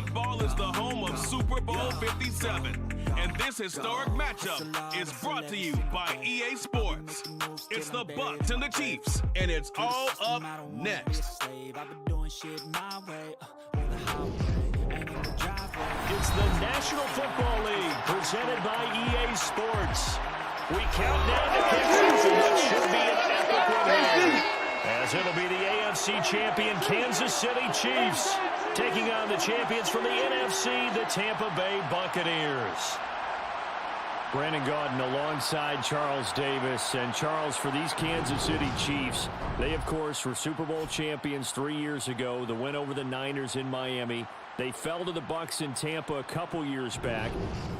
Football is the home of Super Bowl 57. And this historic matchup is brought to you by EA Sports. It's the Bucs and the Chiefs, and it's all up next. It's the National Football League presented by EA Sports. We count down to kickoff what should be an epic one here, as it'll be the AFC champion Kansas City Chiefs taking on the champions from the NFC, the Tampa Bay Buccaneers. Brandon Gaudin alongside Charles Davis. And Charles, for these Kansas City Chiefs, they, of course, were Super Bowl champions 3 years ago. The win over the Niners in Miami. They fell to the Bucs in Tampa a couple years back.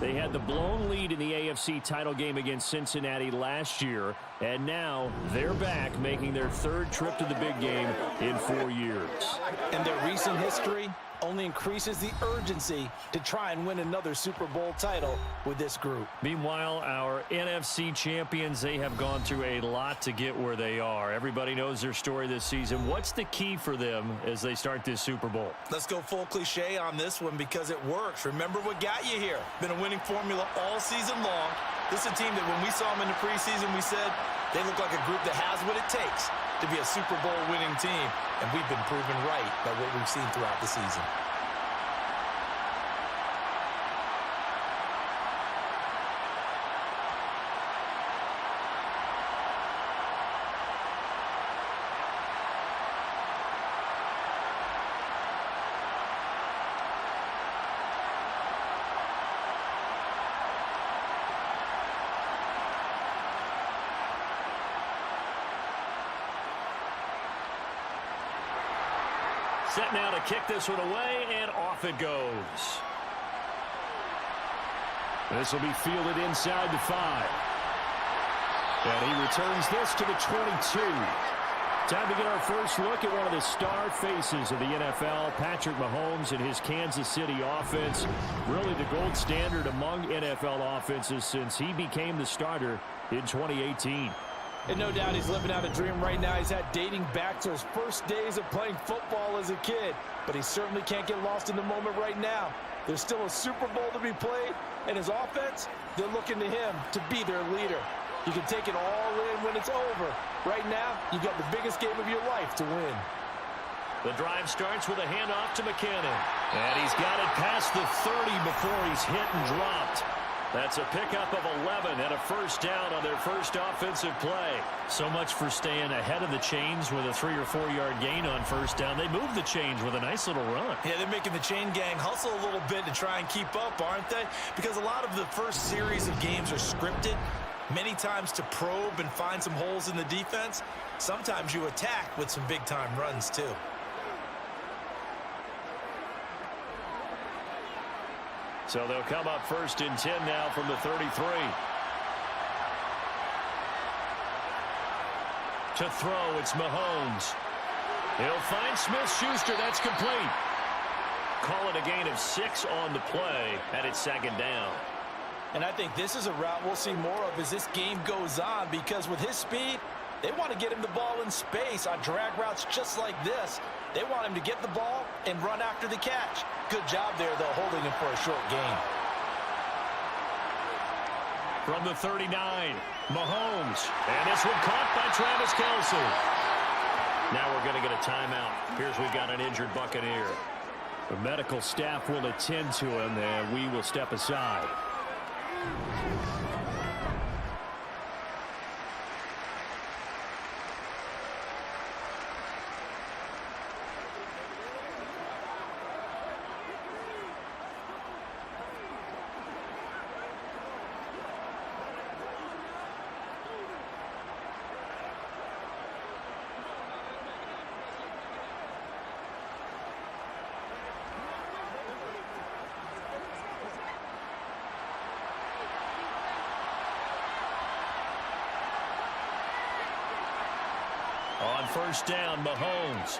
They had the blown lead in the AFC title game against Cincinnati last year. And now they're back, making their third trip to the big game in 4 years. And their recent history only increases the urgency to try and win another Super Bowl title with this group. Meanwhile, our NFC champions, they have gone through a lot to get where they are. Everybody knows their story this season. What's the key for them as they start this Super Bowl? Let's go full cliche on this one because it works. Remember what got you here. Been a winning formula all season long. This is a team that when we saw them in the preseason, we said they look like a group that has what it takes to be a Super Bowl winning team. And we've been proven right by what we've seen throughout the season. Set now to kick this one away, and off it goes. This will be fielded inside the 5. And he returns this to the 22. Time to get our first look at one of the star faces of the NFL, Patrick Mahomes and his Kansas City offense. Really the gold standard among NFL offenses since he became the starter in 2018. And no doubt he's living out a dream right now. He's had dating back to his first days of playing football as a kid. But he certainly can't get lost in the moment right now. There's still a Super Bowl to be played. And his offense, they're looking to him to be their leader. You can take it all in when it's over. Right now, you got the biggest game of your life to win. The drive starts with a handoff to McKinnon. And he's got it past the 30 before he's hit and dropped. That's a pickup of 11 and a first down on their first offensive play. So much for staying ahead of the chains with a 3 or 4 yard gain on first down. They moved the chains with a nice little run. Yeah, they're making the chain gang hustle a little bit to try and keep up, aren't they? Because a lot of the first series of games are scripted, many times to probe and find some holes in the defense. Sometimes you attack with some big-time runs, too. So they'll come up first and 10 now from the 33. To throw, it's Mahomes. He'll find Smith-Schuster. That's complete. Call it a gain of 6 on the play, and it's second down. And I think this is a route we'll see more of as this game goes on, because with his speed, they want to get him the ball in space on drag routes just like this. They want him to get the ball and run after the catch. Good job there, though, holding him for a short gain. From the 39, Mahomes. And this one caught by Travis Kelce. Now we're going to get a timeout. Here's we've got an injured Buccaneer. The medical staff will attend to him, and we will step aside. On first down, Mahomes.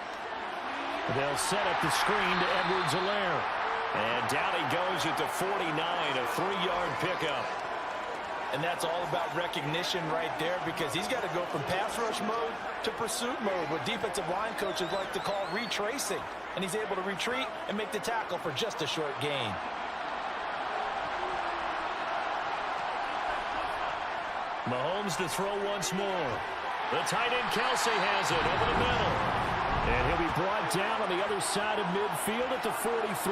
They'll set up the screen to Edwards-Helaire. And down he goes at the 49, a 3-yard pickup. And that's all about recognition right there, because he's got to go from pass rush mode to pursuit mode, what defensive line coaches like to call retracing. And he's able to retreat and make the tackle for just a short gain. Mahomes to throw once more. The tight end Kelsey has it over the middle. And he'll be brought down on the other side of midfield at the 43.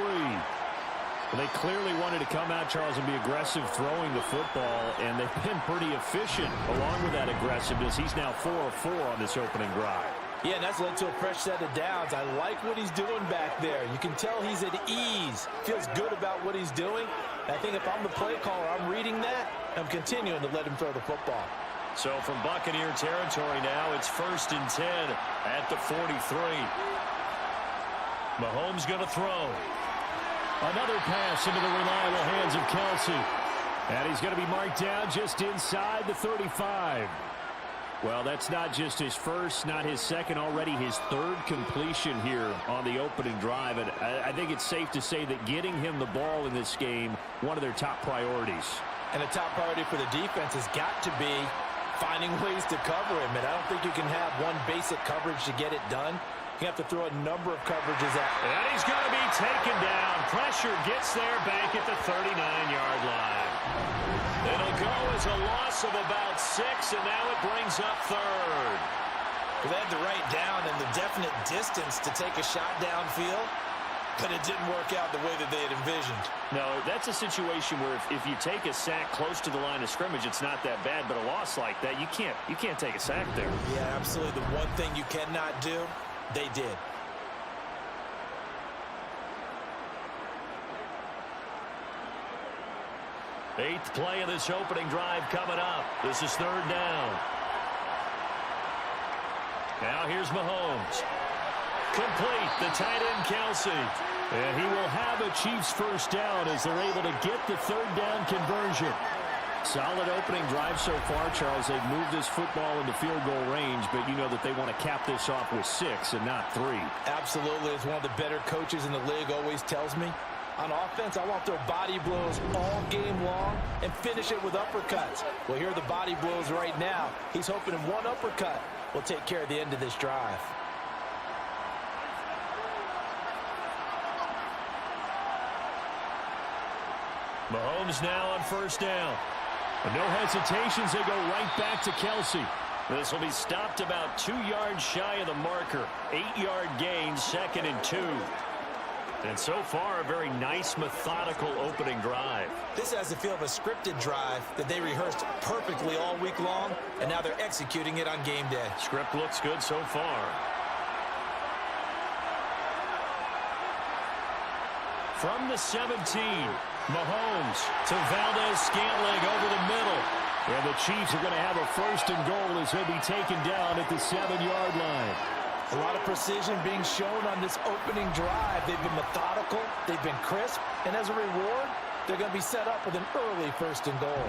They clearly wanted to come out, Charles, and be aggressive throwing the football, and they've been pretty efficient along with that aggressiveness. He's now 4 of 4 on this opening drive. Yeah, and that's led to a fresh set of downs. I like what he's doing back there. You can tell he's at ease. Feels good about what he's doing. And I think if I'm the play caller, I'm reading that. I'm continuing to let him throw the football. So from Buccaneer territory now, it's 1st and 10 at the 43. Mahomes going to throw. Another pass into the reliable hands of Kelsey. And he's going to be marked down just inside the 35. Well, that's not just his first, not his second, already his third completion here on the opening drive. And I think it's safe to say that getting him the ball in this game, one of their top priorities. And a top priority for the defense has got to be finding ways to cover him. And I don't think you can have one basic coverage to get it done. You have to throw a number of coverages at him. And he's going to be taken down. Pressure gets there back at the 39-yard line. It'll go as a loss of about 6, and now it brings up 3rd. They had the right down and the definite distance to take a shot downfield, but it didn't work out the way that they had envisioned. No, that's a situation where if you take a sack close to the line of scrimmage, it's not that bad, but a loss like that, you can't take a sack there. Yeah, absolutely. The one thing you cannot do, they did. Eighth play of this opening drive coming up. This is 3rd down. Now here's Mahomes. Complete, the tight end Kelsey. And he will have a Chiefs first down as they're able to get the 3rd down conversion. Solid opening drive so far, Charles. They've moved this football into field goal range, but you know that they want to cap this off with 6 and not 3. Absolutely. As one of the better coaches in the league always tells me, on offense, I want their body blows all game long and finish it with uppercuts. Well, here are the body blows right now. He's hoping one uppercut will take care of the end of this drive. Mahomes now on 1st down. And no hesitations, they go right back to Kelsey. This will be stopped about 2 yards shy of the marker. 8-yard gain, 2nd and 2. And so far, a very nice, methodical opening drive. This has the feel of a scripted drive that they rehearsed perfectly all week long, and now they're executing it on game day. Script looks good so far. From the 17, Mahomes to Valdez-Scantling over the middle. And the Chiefs are going to have a 1st and goal as he'll be taken down at the 7-yard line. A lot of precision being shown on this opening drive. They've been methodical, they've been crisp, and as a reward, they're going to be set up with an early 1st and goal.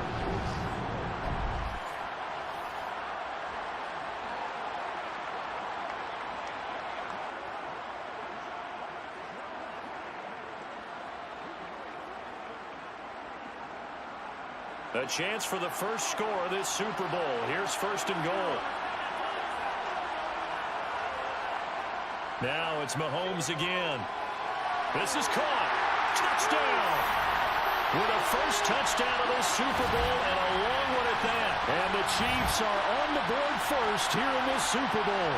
A chance for the first score of this Super Bowl. Here's 1st and goal. Now it's Mahomes again. This is caught. Touchdown. With a first touchdown of this Super Bowl and a long one at that. And the Chiefs are on the board first here in this Super Bowl.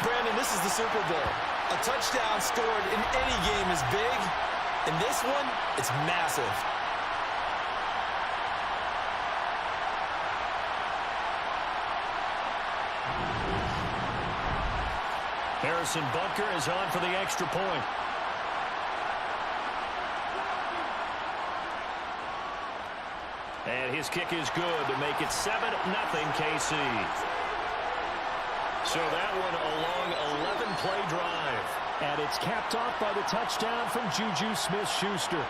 Brandon, this is the Super Bowl. A touchdown scored in any game is big. In this one, it's massive. Harrison Butker is on for the extra point. And his kick is good to make it 7-0 KC. So that one a long 11-play drive. And it's capped off by the touchdown from Juju Smith-Schuster.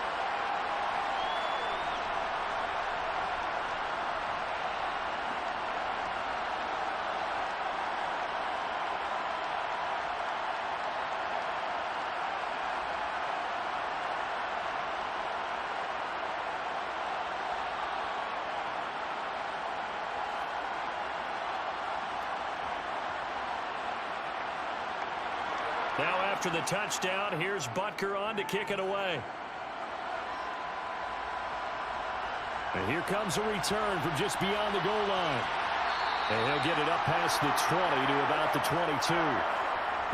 Now after the touchdown, here's Butker on to kick it away. And here comes a return from just beyond the goal line. And he'll get it up past the 20 to about the 22.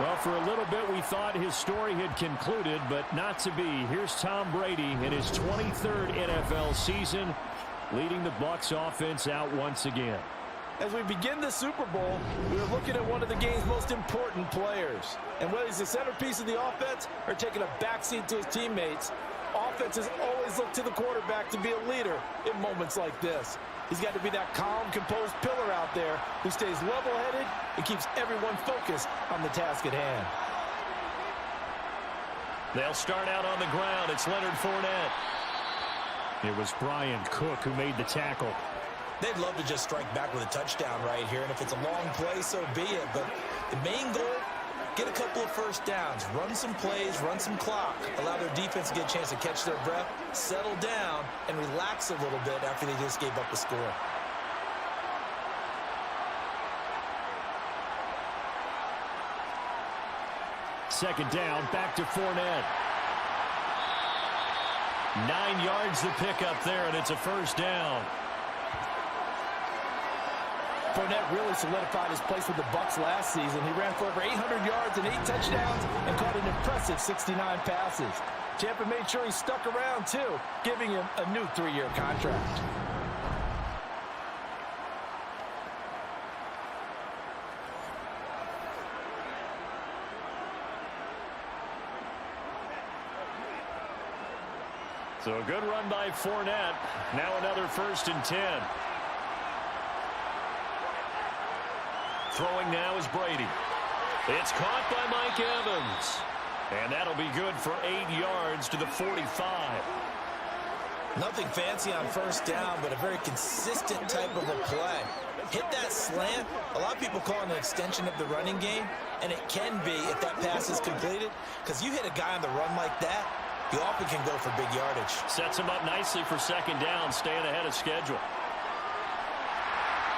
Well, for a little bit, we thought his story had concluded, but not to be. Here's Tom Brady in his 23rd NFL season, leading the Bucs offense out once again. As we begin the Super Bowl, we're looking at one of the game's most important players. And whether he's the centerpiece of the offense or taking a backseat to his teammates, offenses always look to the quarterback to be a leader in moments like this. He's got to be that calm, composed pillar out there who stays level-headed and keeps everyone focused on the task at hand. They'll start out on the ground. It's Leonard Fournette. It was Brian Cook who made the tackle. They'd love to just strike back with a touchdown right here, and if it's a long play, so be it. But the main goal, get a couple of first downs, run some plays, run some clock, allow their defense to get a chance to catch their breath, settle down, and relax a little bit after they just gave up the score. Second down, back to Fournette. 9 yards to pick up there, and it's a first down. Fournette really solidified his place with the Bucs last season. He ran for over 800 yards and 8 touchdowns and caught an impressive 69 passes. Champa made sure he stuck around, too, giving him a new 3-year contract. So a good run by Fournette. Now another 1st and 10. Throwing now is Brady. It's caught by Mike Evans. And that'll be good for 8 yards to the 45. Nothing fancy on first down, but a very consistent type of a play. Hit that slant. A lot of people call it an extension of the running game, and it can be if that pass is completed, because you hit a guy on the run like that, you often can go for big yardage. Sets him up nicely for second down, staying ahead of schedule.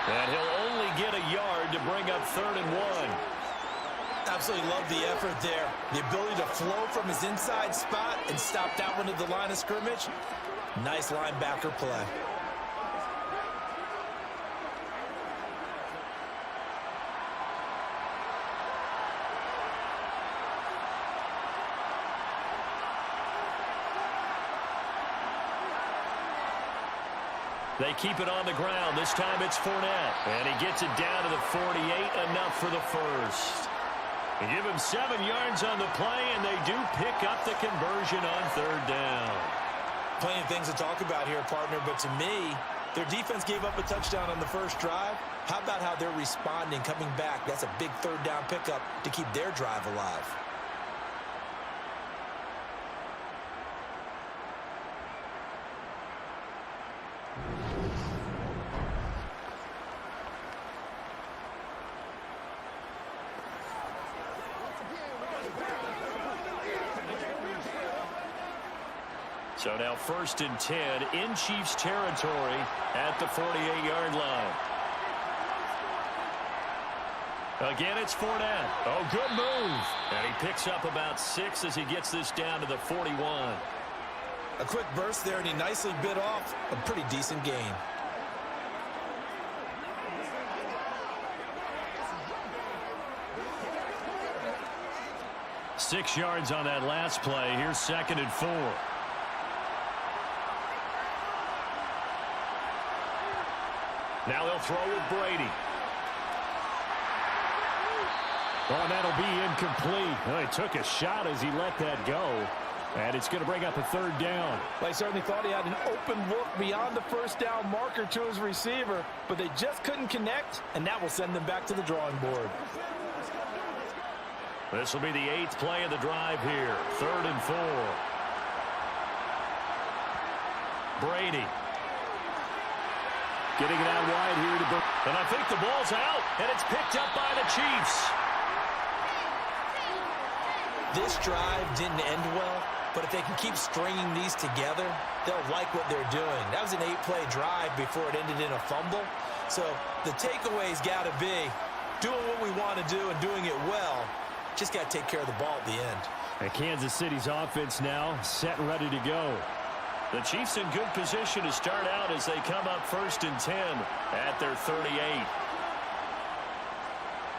And he'll only get a yard to bring up 3rd and 1. Absolutely love the effort there. The ability to flow from his inside spot and stop that one to the line of scrimmage. Nice linebacker play. They keep it on the ground. This time it's Fournette. And he gets it down to the 48, enough for the first. They give him 7 yards on the play, and they do pick up the conversion on 3rd down. Plenty of things to talk about here, partner, but to me, their defense gave up a touchdown on the first drive. How about how they're responding, coming back? That's a big 3rd down pickup to keep their drive alive. So now 1st and 10 in Chiefs territory at the 48-yard line. Again, it's Fournette. Oh, good move. And he picks up about 6 as he gets this down to the 41. A quick burst there, and he nicely bit off a pretty decent gain. Six yards on that last play. Here's 2nd and 4. Now they'll throw with Brady. Oh, and that'll be incomplete. Well, he took a shot as he let that go. And it's going to bring up a 3rd down. Well, he certainly thought he had an open look beyond the first down marker to his receiver, but they just couldn't connect, and that will send them back to the drawing board. This will be the 8th play of the drive here. 3rd and 4. Brady. Getting it out wide here to Burke. And I think the ball's out, and it's picked up by the Chiefs. This drive didn't end well, but if they can keep stringing these together, they'll like what they're doing. That was an 8-play drive before it ended in a fumble. So the takeaway's got to be doing what we want to do and doing it well, Just got to take care of the ball at the end. And Kansas City's offense now set and ready to go. The Chiefs in good position to start out as they come up 1st and 10 at their 38.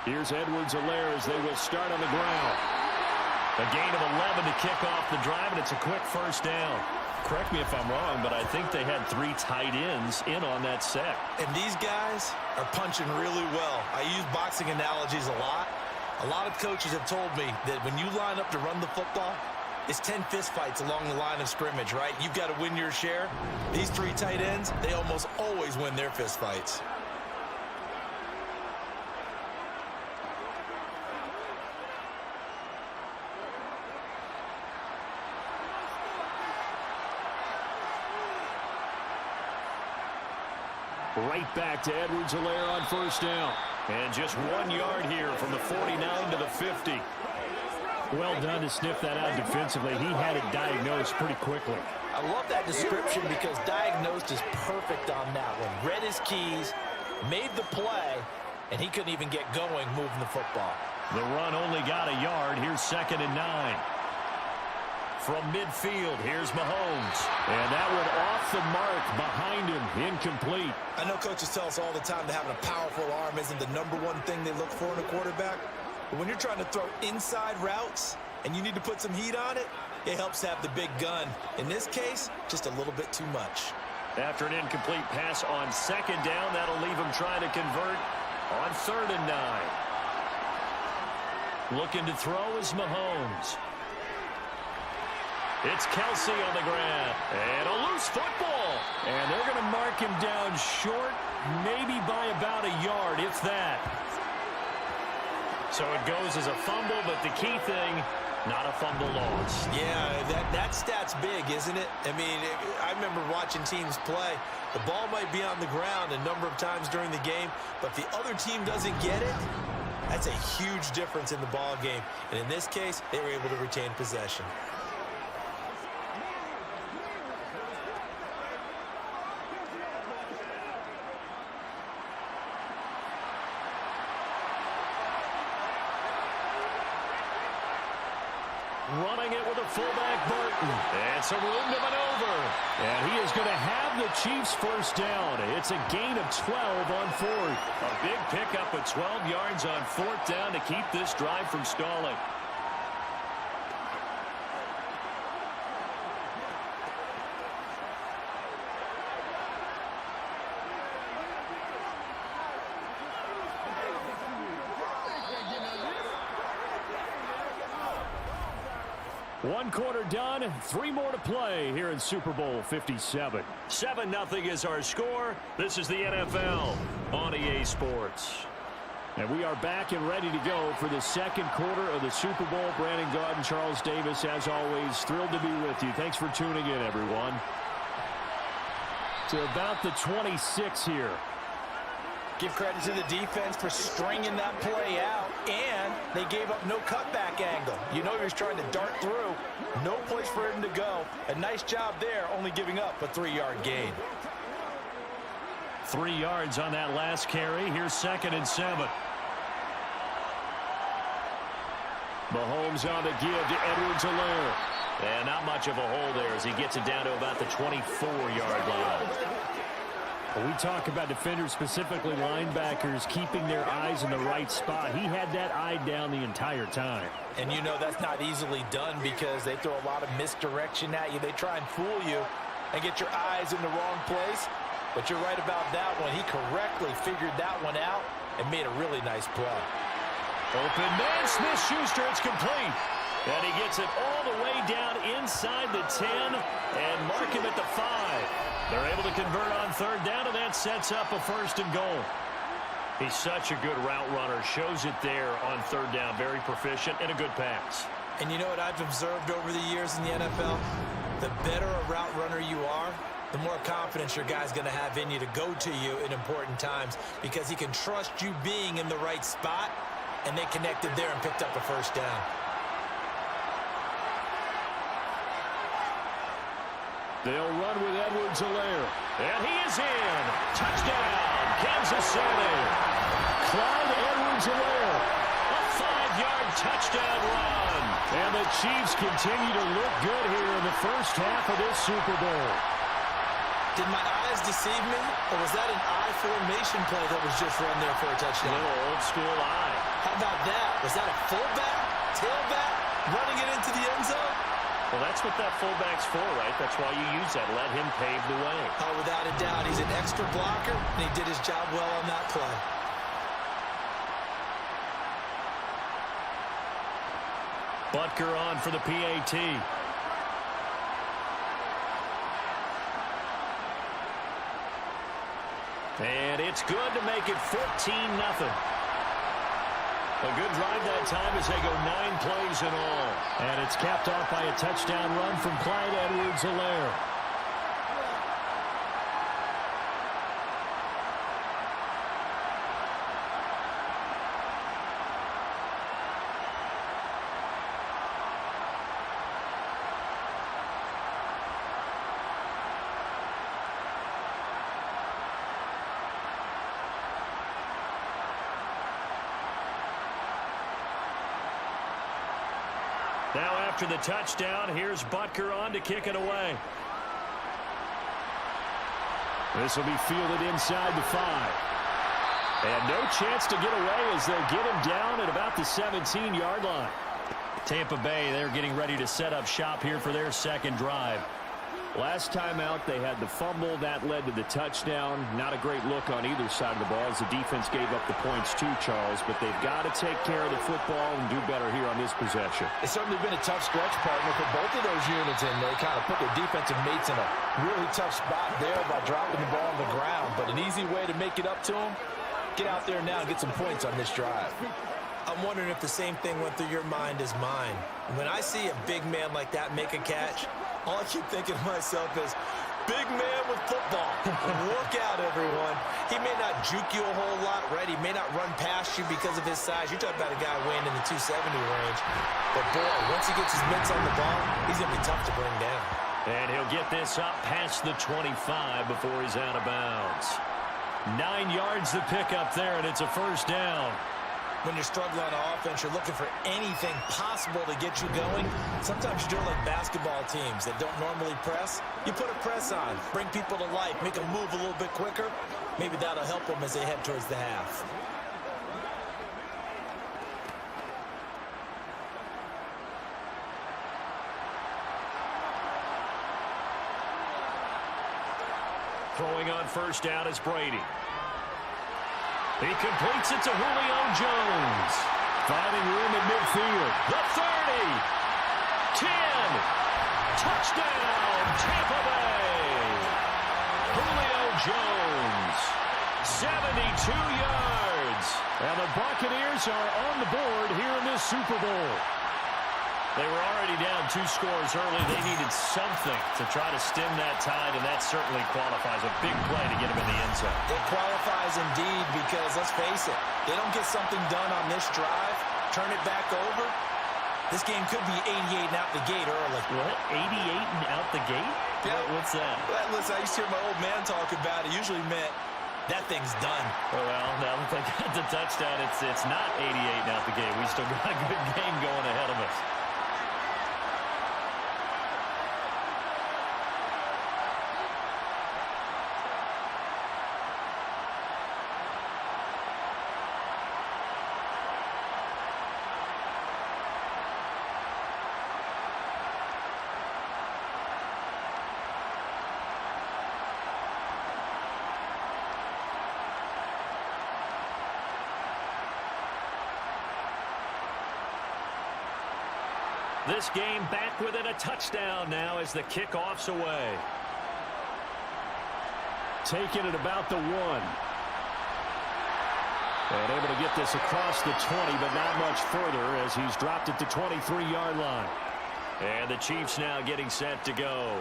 Here's Edwards-Helaire as they will start on the ground. A gain of 11 to kick off the drive, and it's a quick first down. Correct me if I'm wrong, but I think they had 3 tight ends in on that set. And these guys are punching really well. I use boxing analogies a lot. A lot of coaches have told me that when you line up to run the football, it's 10 fist fights along the line of scrimmage, right? You've got to win your share. These 3 tight ends, they almost always win their fist fights. Right back to Edwards-Helaire on first down. And just 1 yard here from the 49 to the 50. Well done to sniff that out defensively. He had it diagnosed pretty quickly. I love that description because diagnosed is perfect on that one. Read his keys, made the play, and he couldn't even get going moving the football. The run only got a yard. Here's 2nd and 9. From midfield, here's Mahomes. And that one off the mark behind him, incomplete. I know coaches tell us all the time that having a powerful arm isn't the #1 thing they look for in a quarterback. But when you're trying to throw inside routes and you need to put some heat on it, it helps to have the big gun. In this case, just a little bit too much. After an incomplete pass on 2nd down, that'll leave him trying to convert on 3rd and 9. Looking to throw is Mahomes. It's Kelsey on the ground. And a loose football. And they're going to mark him down short, maybe by about a yard, if that. So it goes as a fumble, but the key thing, not a fumble loss. Yeah, that stat's big, isn't it? I mean, I remember watching teams play. The ball might be on the ground a number of times during the game, but the other team doesn't get it. That's a huge difference in the ball game. And in this case, they were able to retain possession. Running it with a fullback, Burton. And some room to maneuver. And he is going to have the Chiefs first down. It's a gain of 12 on 4th. A big pickup of 12 yards on 4th down to keep this drive from stalling. One quarter done, 3 more to play here in Super Bowl 57. 7-0 is our score. This is the NFL on EA Sports. And we are back and ready to go for the 2nd quarter of the Super Bowl. Brandon Gaudin, Charles Davis, as always, thrilled to be with you. Thanks for tuning in, everyone. To about the 26 here. Give credit to the defense for stringing that play out, and they gave up no cutback angle. You know he was trying to dart through. No place for him to go. A nice job there, only giving up a 3-yard gain. 3 yards on that last carry. Here's 2nd and 7. Mahomes on the give to Edwards-Helaire. And not much of a hole there as he gets it down to about the 24-yard line. We talk about defenders, specifically linebackers, keeping their eyes in the right spot. He had that eye down the entire time. And you know that's not easily done because they throw a lot of misdirection at you. They try and fool you and get your eyes in the wrong place. But you're right about that one. He correctly figured that one out and made a really nice play. Open man, Smith-Schuster, it's complete. And he gets it all the way down inside the 10 and mark him at the 5. They're able to convert on 3rd down, and that sets up a 1st and goal. He's such a good route runner. Shows it there on 3rd down. Very proficient and a good pass. And you know what I've observed over the years in the NFL? The better a route runner you are, the more confidence your guy's going to have in you to go to you in important times because he can trust you being in the right spot, and they connected there and picked up a 1st down. They'll run with Edwards-Helaire. And he is in. Touchdown, Kansas City. Clyde Edwards-Helaire. A 5-yard touchdown run. And the Chiefs continue to look good here in the first half of this Super Bowl. Did my eyes deceive me, or was that an I formation play that was just run there for a touchdown? Little old school eye. How about that? Was that a fullback, tailback, running it into the end zone? Well, that's what that fullback's for, right? That's why you use that. Let him pave the way. Oh, without a doubt. He's an extra blocker, and he did his job well on that play. Butker on for the PAT. And it's good to make it 14-0. A good drive that time as they go 9 plays in all. And it's capped off by a touchdown run from Clyde Edwards-Helaire. Now after the touchdown, here's Butker on to kick it away. This will be fielded inside the 5. And no chance to get away as they'll get him down at about the 17-yard line. Tampa Bay, they're getting ready to set up shop here for their second drive. Last time out, they had the fumble. That led to the touchdown. Not a great look on either side of the ball as the defense gave up the points too, Charles. But they've got to take care of the football and do better here on this possession. It's certainly been a tough stretch, partner, for both of those units, and they kind of put their defensive mates in a really tough spot there by dropping the ball on the ground. But an easy way to make it up to them, get out there now and get some points on this drive. I'm wondering if the same thing went through your mind as mine. When I see a big man like that make a catch, all I keep thinking to myself is, big man with football. Look out, everyone. He may not juke you a whole lot, right? He may not run past you because of his size. You're talking about a guy weighing in the 270 range. But, boy, once he gets his mitts on the ball, he's going to be tough to bring down. And he'll get this up past the 25 before he's out of bounds. 9 yards to pick up there, and it's a first down. When you're struggling on offense, you're looking for anything possible to get you going. Sometimes you're doing like basketball teams that don't normally press. You put a press on, bring people to life, make them move a little bit quicker. Maybe that'll help them as they head towards the half. Throwing on first down is Brady. He completes it to Julio Jones. Finding room at midfield. The 30. 10. Touchdown, Tampa Bay. Julio Jones. 72 yards. And the Buccaneers are on the board here in this Super Bowl. They were already down 2 scores early. They needed something to try to stem that tide, and that certainly qualifies. A big play to get him in the end zone. It qualifies indeed because, let's face it, they don't get something done on this drive, turn it back over, this game could be 88 and out the gate early. What? 88 and out the gate? Yeah. What's that? Well, listen, I used to hear my old man talk about it. Usually meant that thing's done. Well, now that they got the touchdown, it's not 88 and out the gate. We still got a good game going ahead of us. This game back within a touchdown now as the kickoff's away. Taking it about the 1. And able to get this across the 20, but not much further as he's dropped it to 23-yard line. And the Chiefs now getting set to go.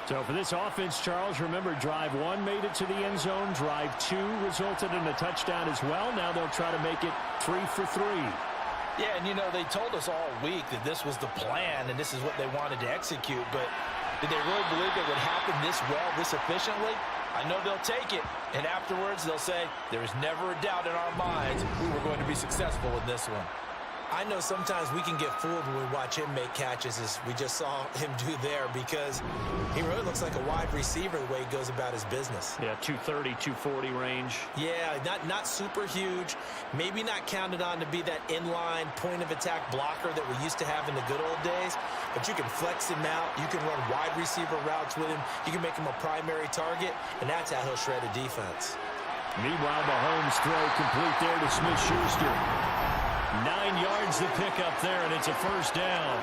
So for this offense, Charles, remember drive 1 made it to the end zone. Drive 2 resulted in a touchdown as well. Now they'll try to make it 3 for 3. Yeah, and you know, they told us all week that this was the plan and this is what they wanted to execute, but did they really believe it would happen this well, this efficiently? I know they'll take it, and afterwards they'll say, there is never a doubt in our minds we were going to be successful in this one. I know sometimes we can get fooled when we watch him make catches, as we just saw him do there, because he really looks like a wide receiver the way he goes about his business. Yeah, 230, 240 range. Yeah, not super huge, maybe not counted on to be that inline point-of-attack blocker that we used to have in the good old days, but you can flex him out, you can run wide receiver routes with him, you can make him a primary target, and that's how he'll shred a defense. Meanwhile, Mahomes' throw complete there to Smith-Schuster. 9 yards to pick up there, and it's a first down.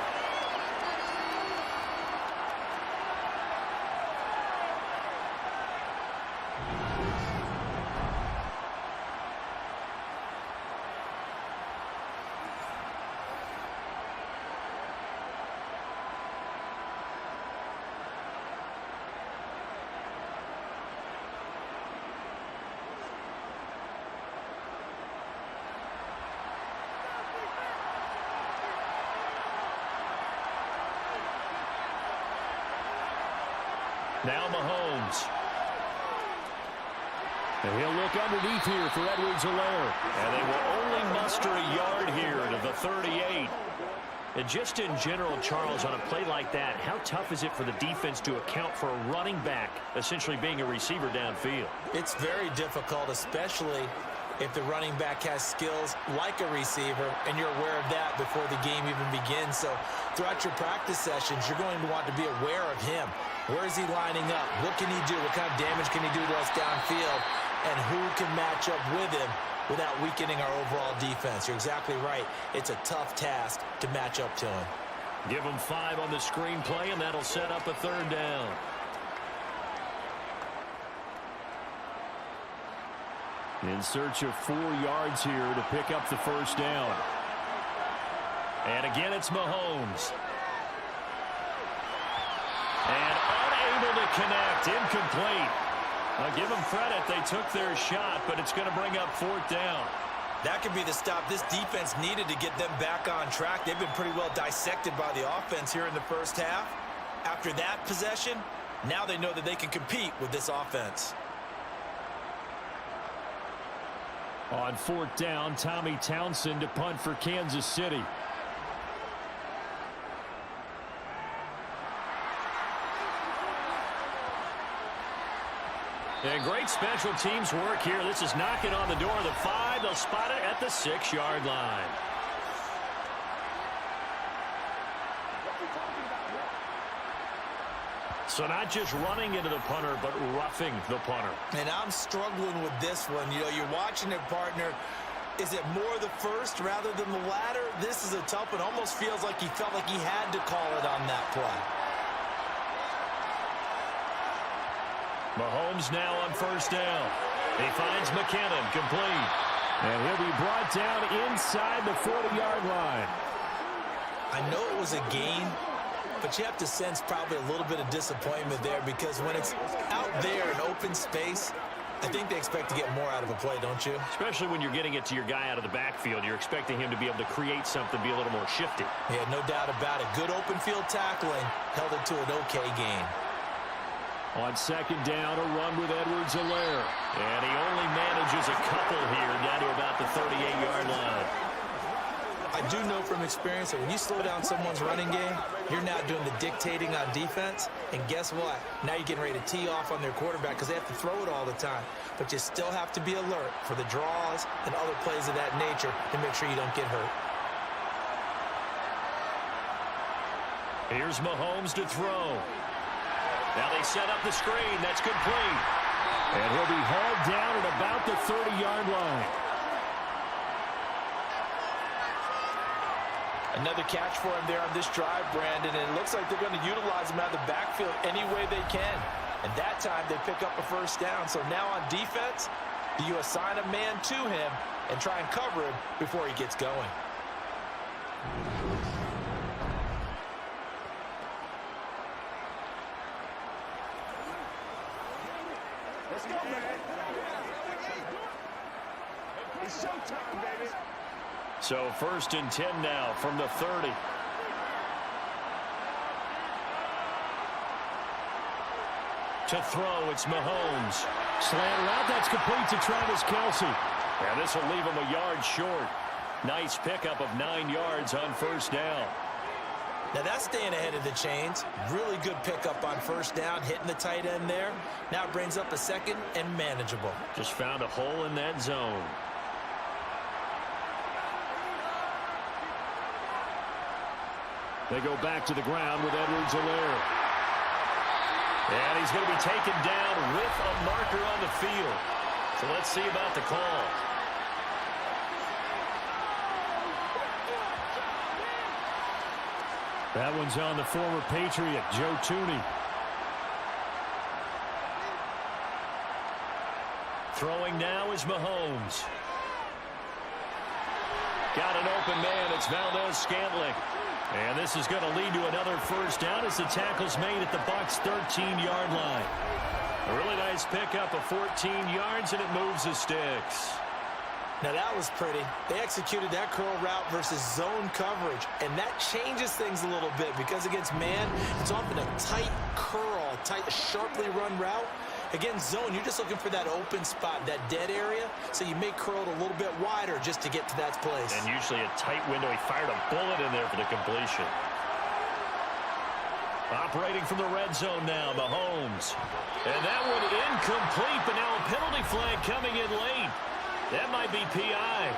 Now Mahomes. And he'll look underneath here for Edwards-Helaire. And they will only muster a yard here to the 38. And just in general, Charles, on a play like that, how tough is it for the defense to account for a running back essentially being a receiver downfield? It's very difficult, especially if the running back has skills like a receiver, and you're aware of that before the game even begins. So throughout your practice sessions, you're going to want to be aware of him. Where is he lining up? What can he do? What kind of damage can he do to us downfield? And who can match up with him without weakening our overall defense? You're exactly right. It's a tough task to match up to him. Give him 5 on the screenplay, and that'll set up a third down. In search of 4 yards here to pick up the first down. And again, it's Mahomes. And unable to connect, incomplete. I'll give them credit, they took their shot, but it's going to bring up 4th down. That could be the stop this defense needed to get them back on track. They've been pretty well dissected by the offense here in the first half. After that possession, now they know that they can compete with this offense. On 4th down, Tommy Townsend to punt for Kansas City. And great special teams work here. This is knocking on the door of the 5. They'll spot it at the 6-yard line. So not just running into the punter, but roughing the punter. And I'm struggling with this one. You know, you're watching it, partner. Is it more the first rather than the latter? This is a tough one. Almost feels like he felt like he had to call it on that play. Mahomes now on 1st down. He finds McKinnon, complete. And he'll be brought down inside the 40-yard line. I know it was a gain, but you have to sense probably a little bit of disappointment there, because when it's out there in open space, I think they expect to get more out of a play, don't you? Especially when you're getting it to your guy out of the backfield. You're expecting him to be able to create something, be a little more shifty. Yeah, no doubt about it. Good open field tackling held it to an okay gain. On 2nd down, a run with Edwards-Helaire. And he only manages a couple here down to about the 38-yard line. I do know from experience that when you slow down someone's running game, you're now doing the dictating on defense. And guess what? Now you're getting ready to tee off on their quarterback because they have to throw it all the time. But you still have to be alert for the draws and other plays of that nature to make sure you don't get hurt. Here's Mahomes to throw. Now they set up the screen. That's complete. And he'll be hauled down at about the 30-yard line. Another catch for him there on this drive, Brandon, and it looks like they're going to utilize him out of the backfield any way they can. And that time they pick up a first down. So now on defense, do you assign a man to him and try and cover him before he gets going? Let's go, man. It's showtime, baby. So 1st and 10 now from the 30. To throw, it's Mahomes. Slant route, that's complete to Travis Kelce. And this will leave him a yard short. Nice pickup of 9 yards on first down. Now that's staying ahead of the chains. Really good pickup on first down, hitting the tight end there. Now it brings up a second and manageable. Just found a hole in that zone. They go back to the ground with Edwards-Helaire. And he's going to be taken down with a marker on the field. So let's see about the call. That one's on the former Patriot, Joe Thuney. Throwing now is Mahomes. Got an open man. It's Valdez-Scantling. And this is going to lead to another first down as the tackle's made at the Bucs' 13-yard line. A really nice pickup of 14 yards, and it moves the sticks. Now that was pretty. They executed that curl route versus zone coverage, and that changes things a little bit because against man, it's often a tight curl, a tight, sharply run route. Against zone, you're just looking for that open spot, that dead area, so you may curl it a little bit wider just to get to that place. And usually a tight window. He fired a bullet in there for the completion. Operating from the red zone now, Mahomes. And that one incomplete, but now a penalty flag coming in late. That might be PI.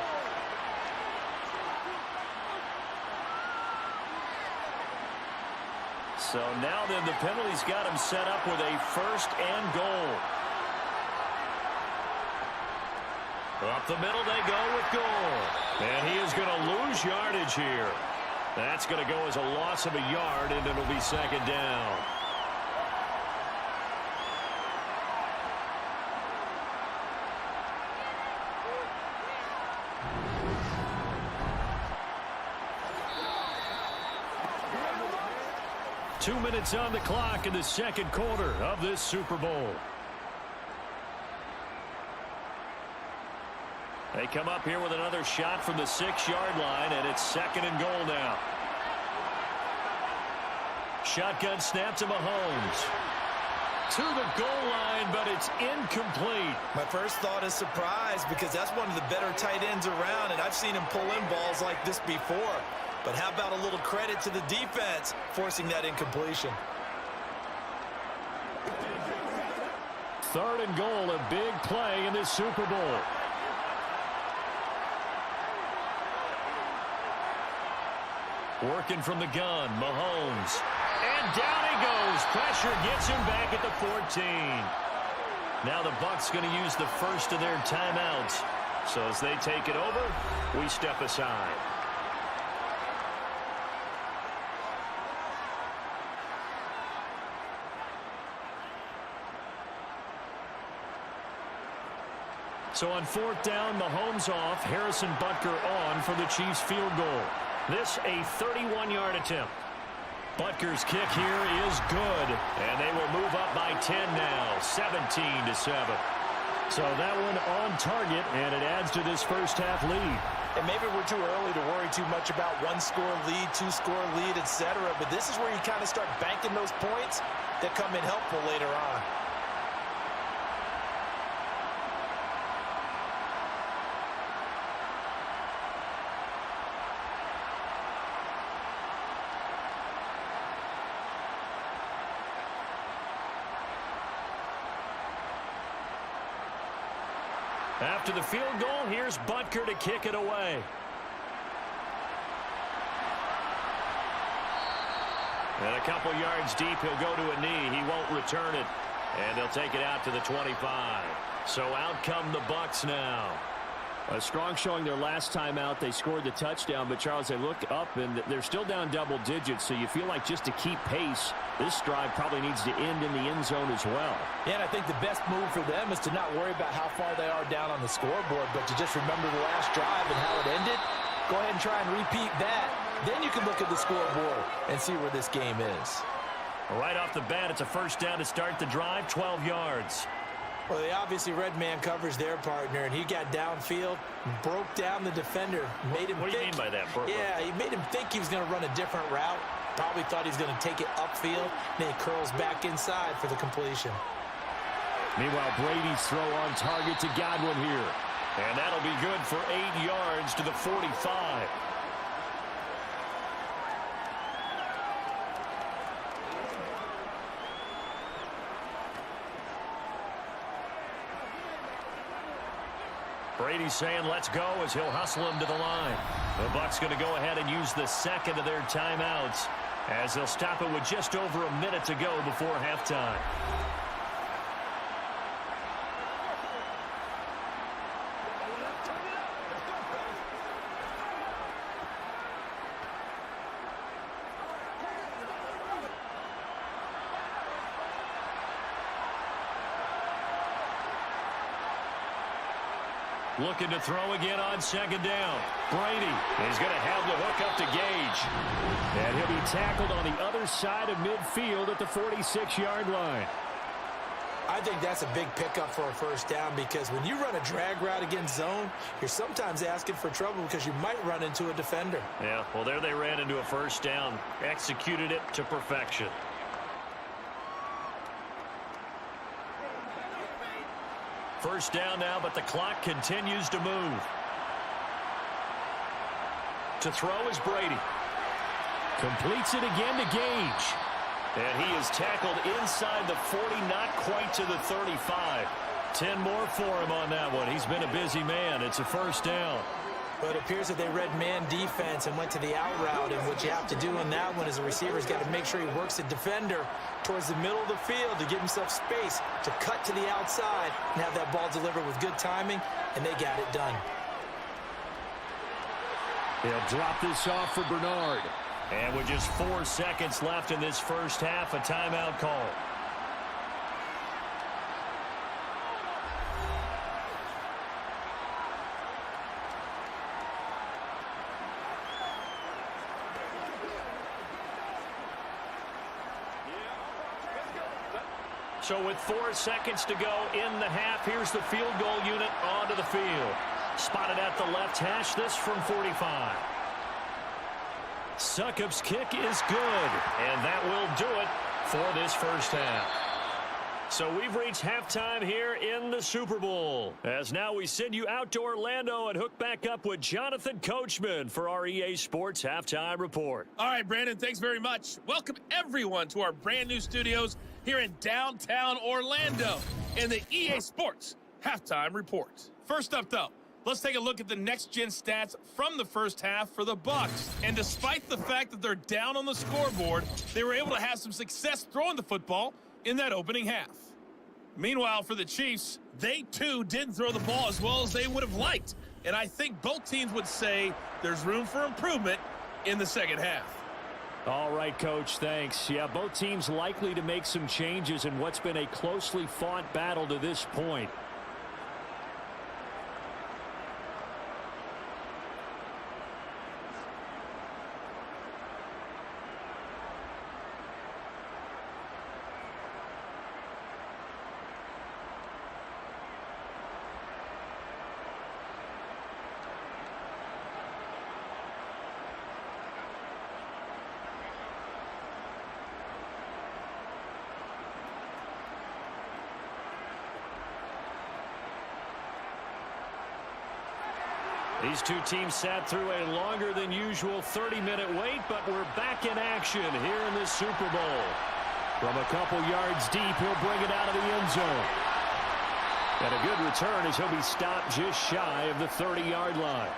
So now then the penalty's got him set up with a first and goal. Up the middle they go with goal. And he is going to lose yardage here. That's going to go as a loss of a yard, and it'll be second down. Two minutes on the clock in the second quarter of this Super Bowl. They come up here with another shot from the 6-yard line, and it's second and goal now. Shotgun snap to Mahomes. To the goal line, but it's incomplete. My first thought is surprise because that's one of the better tight ends around, and I've seen him pull in balls like this before. But how about a little credit to the defense forcing that incompletion? Third and goal, a big play in this Super Bowl. Working from the gun, Mahomes. And down he goes. Pressure gets him back at the 14. Now the Bucs going to use the first of their timeouts. So as they take it over, we step aside. So on fourth down, Mahomes off, Harrison Butker on for the Chiefs field goal. This a 31-yard attempt. Butker's kick here is good, and they will move up by 10 now, 17-7. So that one on target, and it adds to this first half lead. And maybe we're too early to worry too much about one-score lead, two-score lead, etc. But this is where you kind of start banking those points that come in helpful later on. After the field goal, here's Butker to kick it away. And a couple yards deep, he'll go to a knee. He won't return it. And they'll take it out to the 25. So out come the Bucs now. A strong showing their last time out. They scored the touchdown, but Charles, they look up and they're still down double digits, so you feel like just to keep pace, this drive probably needs to end in the end zone as well. Yeah, and I think the best move for them is to not worry about how far they are down on the scoreboard, but to just remember the last drive and how it ended. Go ahead and try and repeat that. Then you can look at the scoreboard and see where this game is. Right off the bat, it's a first down to start the drive, 12 yards. Well, they obviously red man covers their partner, and he got downfield, broke down the defender, made him What do you mean by that? Yeah, he made him think he was going to run a different route. Probably thought he was going to take it upfield. Then he curls back inside for the completion. Meanwhile, Brady's throw on target to Godwin here. And that'll be good for 8 yards to the 45. Brady's saying let's go as he'll hustle him to the line. The Bucs going to go ahead and use the second of their timeouts as they'll stop it with just over a minute to go before halftime. Looking to throw again on second down. Brady is going to have the hook up to Gage. And he'll be tackled on the other side of midfield at the 46-yard line. I think that's a big pickup for a first down because when you run a drag route against zone, you're sometimes asking for trouble because you might run into a defender. Yeah, well, there they ran into a first down. Executed it to perfection. First down now, but the clock continues to move. To throw is Brady. Completes it again to Gage. And he is tackled inside the 40, not quite to the 35. 10 more for him on that one. He's been a busy man. It's a first down. But it appears that they read man defense and went to the out route. And what you have to do in that one is the receiver's got to make sure he works the defender towards the middle of the field to give himself space to cut to the outside and have that ball delivered with good timing, and they got it done. They'll drop this off for Bernard. And with just 4 seconds left in this first half, a timeout call. So with 4 seconds to go in the half, here's the field goal unit onto the field. Spotted at the left hash, this from 45. Succop's kick is good, and that will do it for this first half. So we've reached halftime here in the Super Bowl. As now we send you out to Orlando and hook back up with Jonathan Coachman for our EA Sports Halftime Report. All right, Brandon, thanks very much. Welcome everyone to our brand new studios here in downtown Orlando in the EA Sports Halftime Report. First up, though, let's take a look at the next-gen stats from the first half for the Bucs. And despite the fact that they're down on the scoreboard, they were able to have some success throwing the football in that opening half. Meanwhile, for the Chiefs, they too didn't throw the ball as well as they would have liked. And I think both teams would say there's room for improvement in the second half. All right, Coach, thanks. Yeah, both teams likely to make some changes in what's been a closely fought battle to this point. These two teams sat through a longer than usual 30-minute wait, but we're back in action here in the Super Bowl. From a couple yards deep, he'll bring it out of the end zone. And a good return as he'll be stopped just shy of the 30-yard line.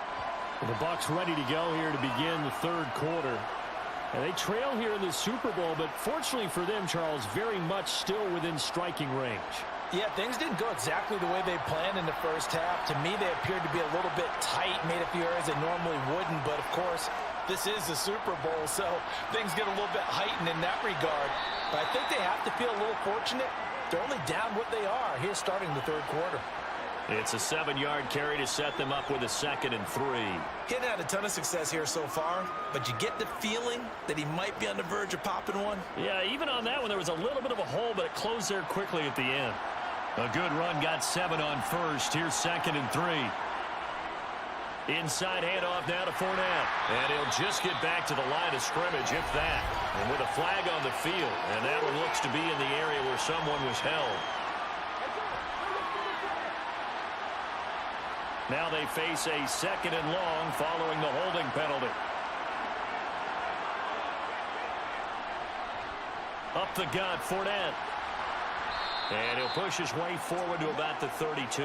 And the Bucs ready to go here to begin the third quarter. And they trail here in the Super Bowl, but fortunately for them, Charles, very much still within striking range. Yeah, things didn't go exactly the way they planned in the first half. To me, they appeared to be a little bit tight, made a few errors they normally wouldn't. But, of course, this is the Super Bowl, so things get a little bit heightened in that regard. But I think they have to feel a little fortunate. They're only down what they are here starting the third quarter. It's a 7-yard carry to set them up with a 2nd and 3. He hadn't had a ton of success here so far, but you get the feeling that he might be on the verge of popping one. Yeah, even on that one, there was a little bit of a hole, but it closed there quickly at the end. A good run, got 7 on first. Here's 2nd and 3. Inside handoff now to Fournette. And he'll just get back to the line of scrimmage, if that. And with a flag on the field. And that one looks to be in the area where someone was held. Now they face a 2nd and long following the holding penalty. Up the gut, Fournette. And he'll push his way forward to about the 32.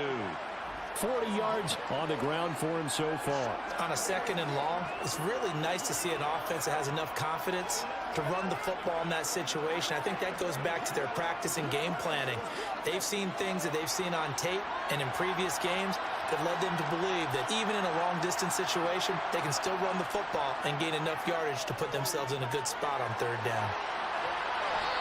40 yards on the ground for him so far. On a 2nd and long, it's really nice to see an offense that has enough confidence to run the football in that situation. I think that goes back to their practice and game planning. They've seen things that they've seen on tape and in previous games that led them to believe that even in a long-distance situation, they can still run the football and gain enough yardage to put themselves in a good spot on 3rd down.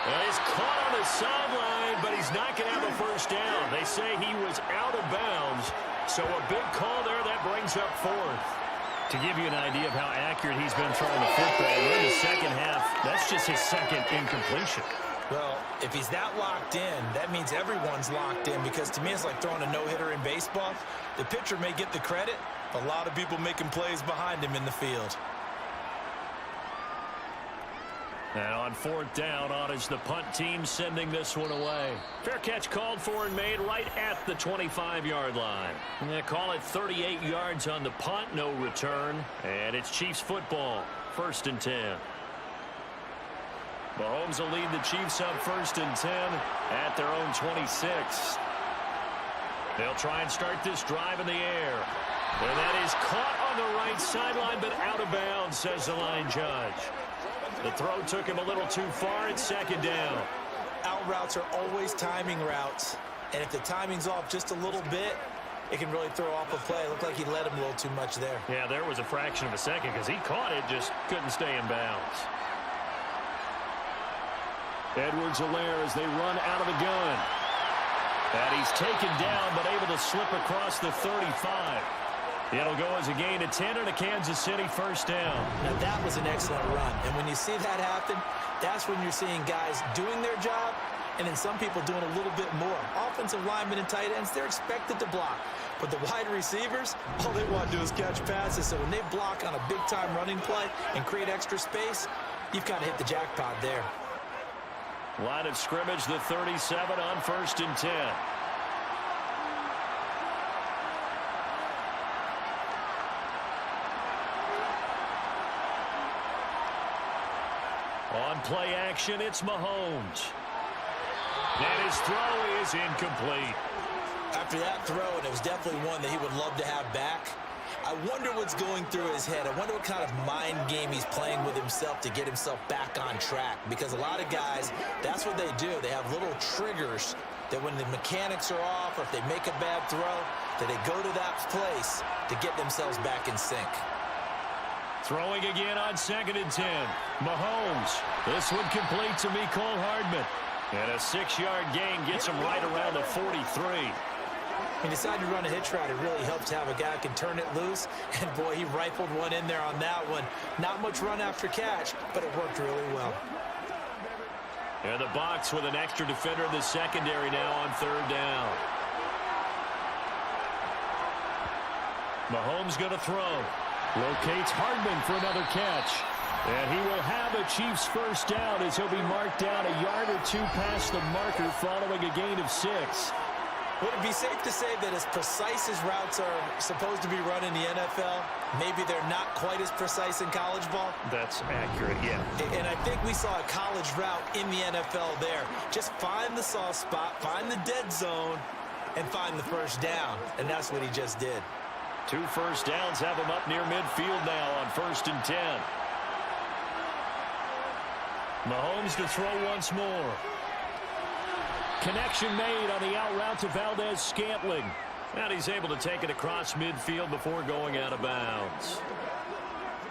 Well, he's caught on the sideline, but he's not going to have a first down. They say he was out of bounds, so a big call there that brings up 4th. To give you an idea of how accurate he's been throwing the football, we're in the 2nd half. That's just his 2nd incompletion. Well, if he's that locked in, that means everyone's locked in, because to me it's like throwing a no-hitter in baseball. The pitcher may get the credit, but a lot of people making plays behind him in the field. Now on 4th down, on is the punt team sending this one away. Fair catch called for and made right at the 25-yard line. They call it 38 yards on the punt, no return. And it's Chiefs football, 1st and 10. Mahomes will lead the Chiefs up 1st and 10 at their own 26. They'll try and start this drive in the air. And that is caught on the right sideline, but out of bounds, says the line judge. The throw took him a little too far. It's 2nd down. Out routes are always timing routes. And if the timing's off just a little bit, it can really throw off a play. It looked like he let him a little too much there. Yeah, there was a fraction of a second because he caught it, just couldn't stay in bounds. Edwards-Helaire as they run out of the gun. And he's taken down, but able to slip across the 35. It'll go as a gain of 10 and a Kansas City 1st down. Now that was an excellent run. And when you see that happen, that's when you're seeing guys doing their job and then some people doing a little bit more. Offensive linemen and tight ends, they're expected to block. But the wide receivers, all they want to do is catch passes. So when they block on a big-time running play and create extra space, you've got to hit the jackpot there. Line of scrimmage, the 37 on 1st and 10. On play action, it's Mahomes. And his throw is incomplete. After that throw, and it was definitely one that he would love to have back, I wonder what's going through his head. I wonder what kind of mind game he's playing with himself to get himself back on track. Because a lot of guys, that's what they do. They have little triggers that when the mechanics are off or if they make a bad throw, that they go to that place to get themselves back in sync. Throwing again on 2nd and 10. Mahomes. This one complete to Mecole Hardman. And a 6-yard gain gets him right around the 43. He decided to run a hitch route. It really helps to have a guy who can turn it loose. And, boy, he rifled one in there on that one. Not much run after catch, but it worked really well. And the box with an extra defender in the secondary now on 3rd down. Mahomes going to throw. Locates Hardman for another catch. And he will have a Chiefs 1st down as he'll be marked down a yard or 2 past the marker following a gain of 6. Would it be safe to say that as precise as routes are supposed to be run in the NFL, maybe they're not quite as precise in college ball? That's accurate, yeah. And I think we saw a college route in the NFL there. Just find the soft spot, find the dead zone, and find the 1st down. And that's what he just did. 2 first downs have him up near midfield now on 1st and 10. Mahomes to throw once more. Connection made on the out route to Valdez-Scantling. And he's able to take it across midfield before going out of bounds.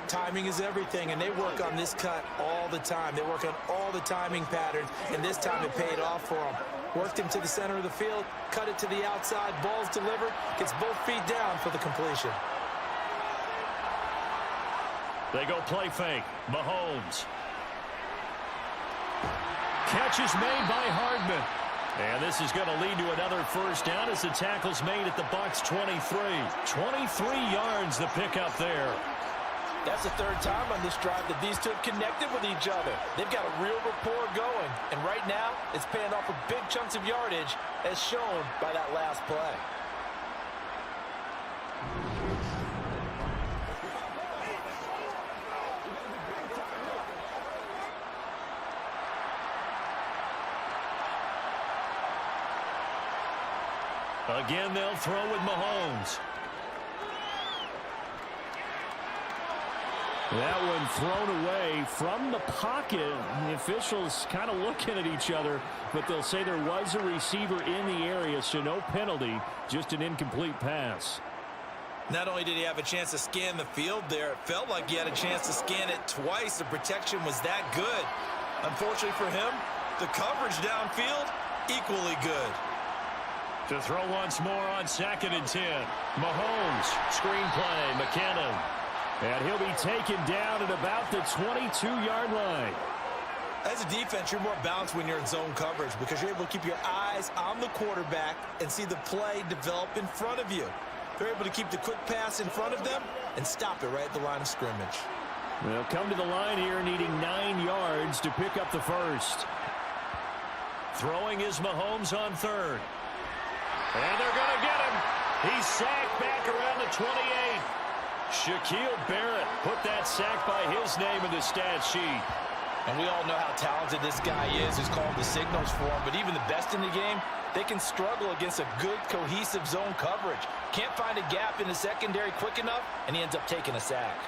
Timing is everything, and they work on this cut all the time. They work on all the timing patterns, and this time it paid off for them. Worked him to the center of the field, cut it to the outside, ball's delivered, gets both feet down for the completion. They go play fake. Mahomes. Catch is made by Hardman. And this is going to lead to another 1st down as the tackle's made at the Bucs 23. 23 yards the pickup there. That's the 3rd time on this drive that these two have connected with each other. They've got a real rapport going. And right now, it's paying off with big chunks of yardage as shown by that last play. Again, they'll throw with Mahomes. That one thrown away from the pocket. The officials kind of looking at each other, but they'll say there was a receiver in the area, so no penalty, just an incomplete pass. Not only did he have a chance to scan the field there, it felt like he had a chance to scan it twice. The protection was that good. Unfortunately for him, the coverage downfield, equally good. To throw once more on 2nd and 10. Mahomes, screenplay, McKinnon. And he'll be taken down at about the 22-yard line. As a defense, you're more balanced when you're in zone coverage because you're able to keep your eyes on the quarterback and see the play develop in front of you. They're able to keep the quick pass in front of them and stop it right at the line of scrimmage. They'll come to the line here needing 9 yards to pick up the first. Throwing is Mahomes on 3rd. And they're going to get him. He's sacked back around the 28. Shaquille Barrett put that sack by his name in the stat sheet. And we all know how talented this guy is who's calling the signals for him. But even the best in the game, they can struggle against a good, cohesive zone coverage. Can't find a gap in the secondary quick enough, and he ends up taking a sack.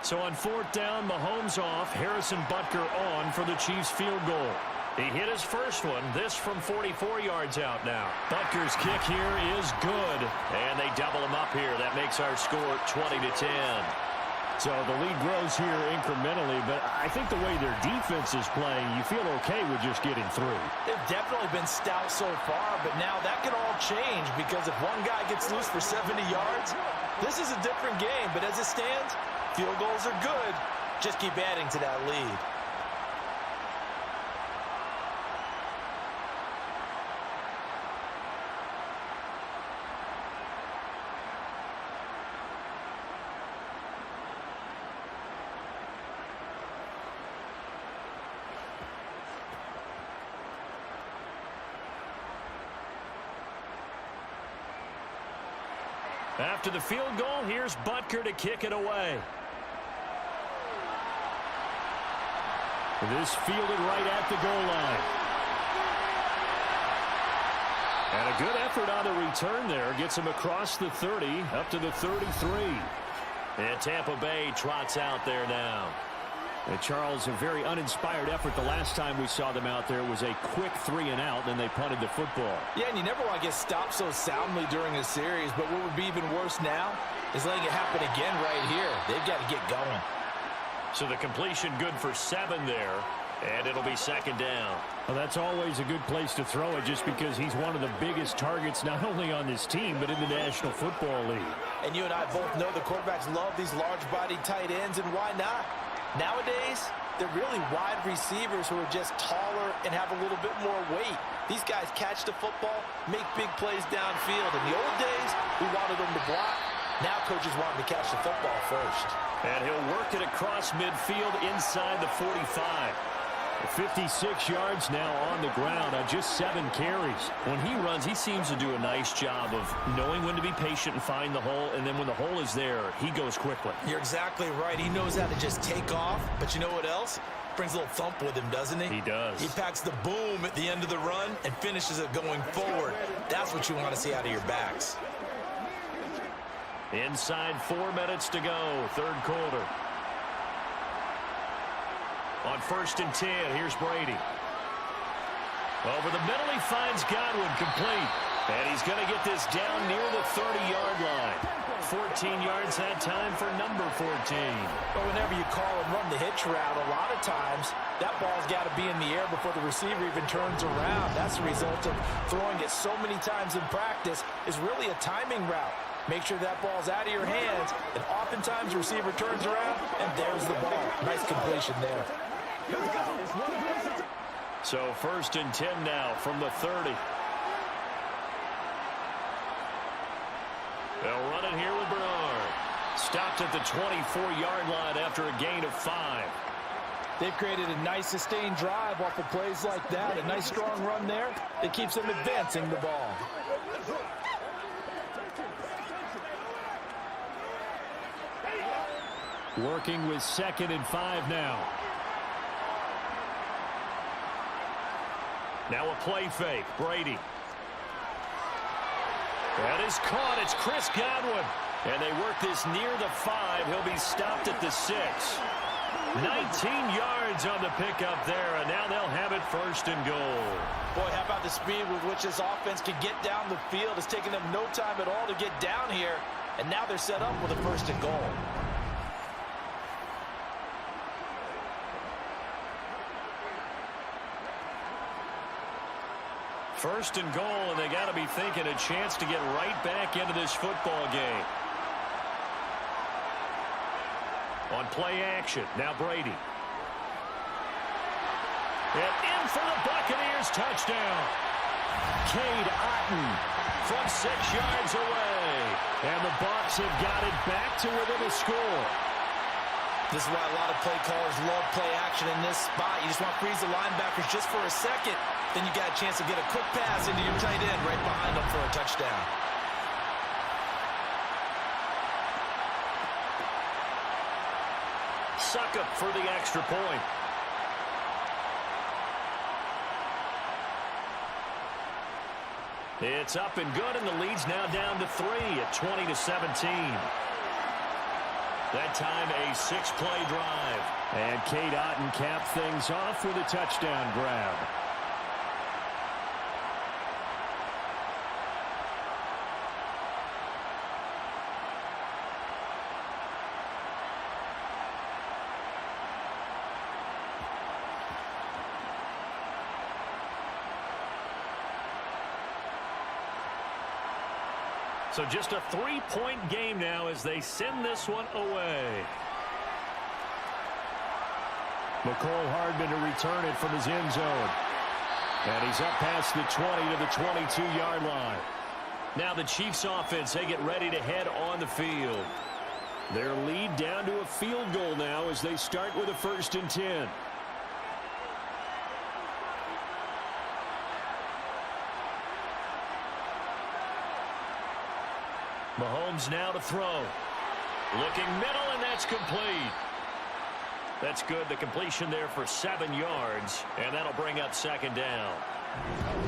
So on 4th down, Mahomes off, Harrison Butker on for the Chiefs field goal. He hit his first one, this from 44 yards out now. Butker's kick here is good, and they double him up here. That makes our score 20-10. So the lead grows here incrementally, but I think the way their defense is playing, you feel okay with just getting through. They've definitely been stout so far, but now that can all change because if one guy gets loose for 70 yards, this is a different game. But as it stands, field goals are good. Just keep adding to that lead. After the field goal, here's Butker to kick it away. This fielded right at the goal line. And a good effort on the return there. Gets him across the 30, up to the 33. And Tampa Bay trots out there now. And Charles, a very uninspired effort. The last time we saw them out there was a quick 3-and-out, and they punted the football. Yeah, and you never want to get stopped so soundly during a series, but what would be even worse now is letting it happen again right here. They've got to get going. So the completion good for 7 there, and it'll be 2nd down. Well, that's always a good place to throw it just because he's one of the biggest targets not only on this team but in the National Football League. And you and I both know the quarterbacks love these large-bodied tight ends, and why not? Nowadays, they're really wide receivers who are just taller and have a little bit more weight. These guys catch the football, make big plays downfield. In the old days, we wanted them to block. Now coaches want them to catch the football first. And he'll work it across midfield inside the 45. 56 yards now on the ground on just 7 carries. When he runs, he seems to do a nice job of knowing when to be patient and find the hole, and then when the hole is there, he goes quickly. You're exactly right. He knows how to just take off, but you know what else? Brings a little thump with him, doesn't he? He does. He packs the boom at the end of the run and finishes it going forward. That's what you want to see out of your backs. Inside 4 minutes to go, 3rd quarter. On 1st and 10, here's Brady. Over the middle, he finds Godwin complete. And he's going to get this down near the 30-yard line. 14 yards that time for number 14. But whenever you call and run the hitch route, a lot of times that ball's got to be in the air before the receiver even turns around. That's the result of throwing it so many times in practice is really a timing route. Make sure that ball's out of your hands, and oftentimes the receiver turns around, and there's the ball. Nice completion there. So 1st and 10 now from the 30. They'll run it here with Bernard. Stopped at the 24-yard line after a gain of 5. They've created a nice sustained drive off of plays like that. A nice strong run there. It keeps them advancing the ball. Working with 2nd and 5 now. Now a play fake. Brady. That is caught. It's Chris Godwin. And they work this near the 5. He'll be stopped at the 6. 19 yards on the pickup there, and now they'll have it 1st and goal. Boy, how about the speed with which this offense can get down the field? It's taken them no time at all to get down here, and now they're set up with a 1st and goal. First and goal, and they got to be thinking a chance to get right back into this football game. On play action, now Brady. And in for the Buccaneers, touchdown. Cade Otton from 6 yards away. And the Bucs have got it back to within a score. This is why a lot of play callers love play action in this spot. You just want to freeze the linebackers just for a second. Then you got a chance to get a quick pass into your tight end right behind them for a touchdown. Succop for the extra point. It's up and good, and the lead's now down to 3 at 20-17. That time a 6-play drive. And Cade Otton capped things off with a touchdown grab. So just a 3-point game now as they send this one away. McCole Hardman to return it from his end zone. And he's up past the 20 to the 22-yard line. Now the Chiefs offense, they get ready to head on the field. Their lead down to a field goal now as they start with a 1st and 10. Mahomes now to throw. Looking middle, and that's complete. That's good. The completion there for 7 yards, and that'll bring up 2nd down.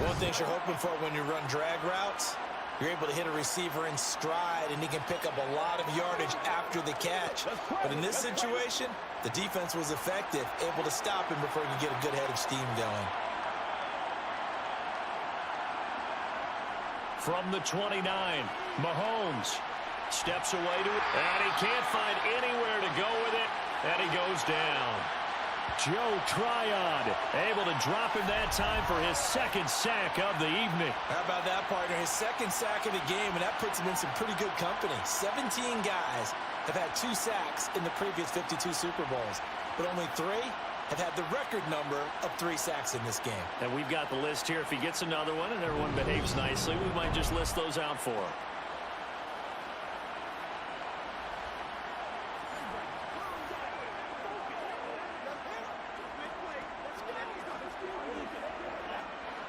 One thing you're hoping for when you run drag routes, you're able to hit a receiver in stride, and he can pick up a lot of yardage after the catch. But in this situation, the defense was effective, able to stop him before he could get a good head of steam going. From the 29, Mahomes steps away to it, and he can't find anywhere to go with it, and he goes down. Joe Tryon able to drop him that time for his 2nd sack of the evening. How about that, partner? His 2nd sack of the game, and that puts him in some pretty good company. 17 guys have had 2 sacks in the previous 52 Super Bowls, but only 3 have had the record number of 3 sacks in this game. And we've got the list here. If he gets another one and everyone behaves nicely, we might just list those out for him.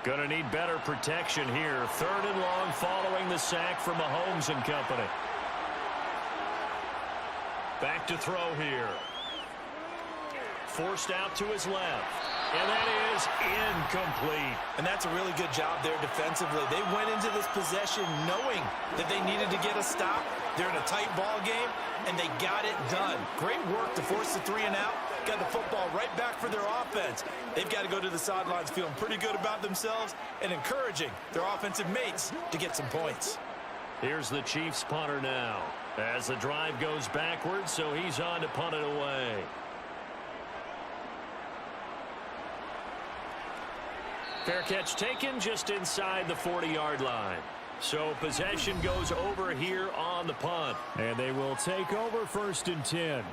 Gonna need better protection here. 3rd and long following the sack from Mahomes and company. Back to throw here. Forced out to his left. And that is incomplete. And that's a really good job there defensively. They went into this possession knowing that they needed to get a stop. They're in a tight ball game, and they got it done. Great work to force the 3 and out. Got the football right back for their offense. They've got to go to the sidelines feeling pretty good about themselves and encouraging their offensive mates to get some points. Here's the Chiefs punter now as the drive goes backwards, so he's on to punt it away. Fair catch taken just inside the 40-yard line. So possession goes over here on the punt. And they will take over 1st and 10.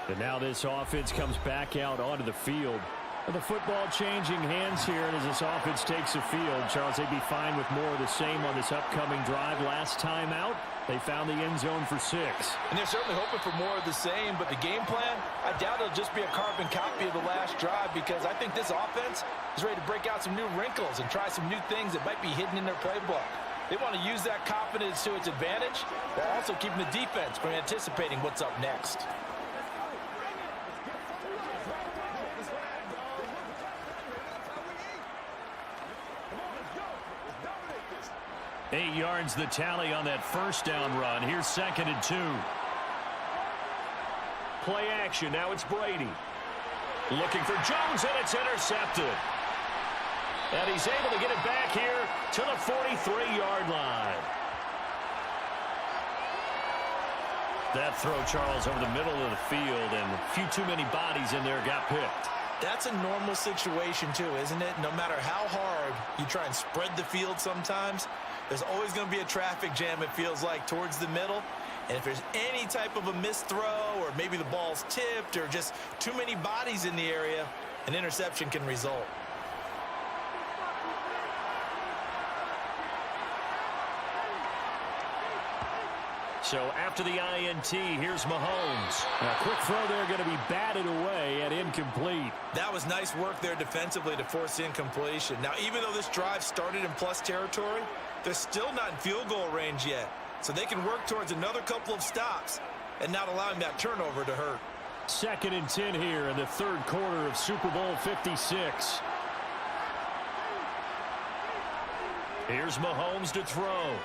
And now this offense comes back out onto the field. And the football changing hands here, and as this offense takes the field, Charles, they'd be fine with more of the same on this upcoming drive. Last time out, they found the end zone for 6. And they're certainly hoping for more of the same, but the game plan, I doubt it'll just be a carbon copy of the last drive, because I think this offense is ready to break out some new wrinkles and try some new things that might be hidden in their playbook. They want to use that confidence to its advantage while also keeping the defense from anticipating what's up next. 8 yards the tally on that first down run. Here's 2nd and 2. Play action. Now it's Brady. Looking for Jones, and it's intercepted. And he's able to get it back here to the 43-yard line. That throw, Charles, over the middle of the field, and a few too many bodies in there got picked. That's a normal situation, too, isn't it? No matter how hard you try and spread the field sometimes, there's always going to be a traffic jam, it feels like, towards the middle. And if there's any type of a missed throw, or maybe the ball's tipped, or just too many bodies in the area, an interception can result. So after the INT, here's Mahomes. A quick throw there going to be batted away and incomplete. That was nice work there defensively to force incompletion. Now, even though this drive started in plus territory, they're still not in field goal range yet. So they can work towards another couple of stops and not allowing that turnover to hurt. 2nd and 10 here in the 3rd quarter of Super Bowl 56. Here's Mahomes to throw.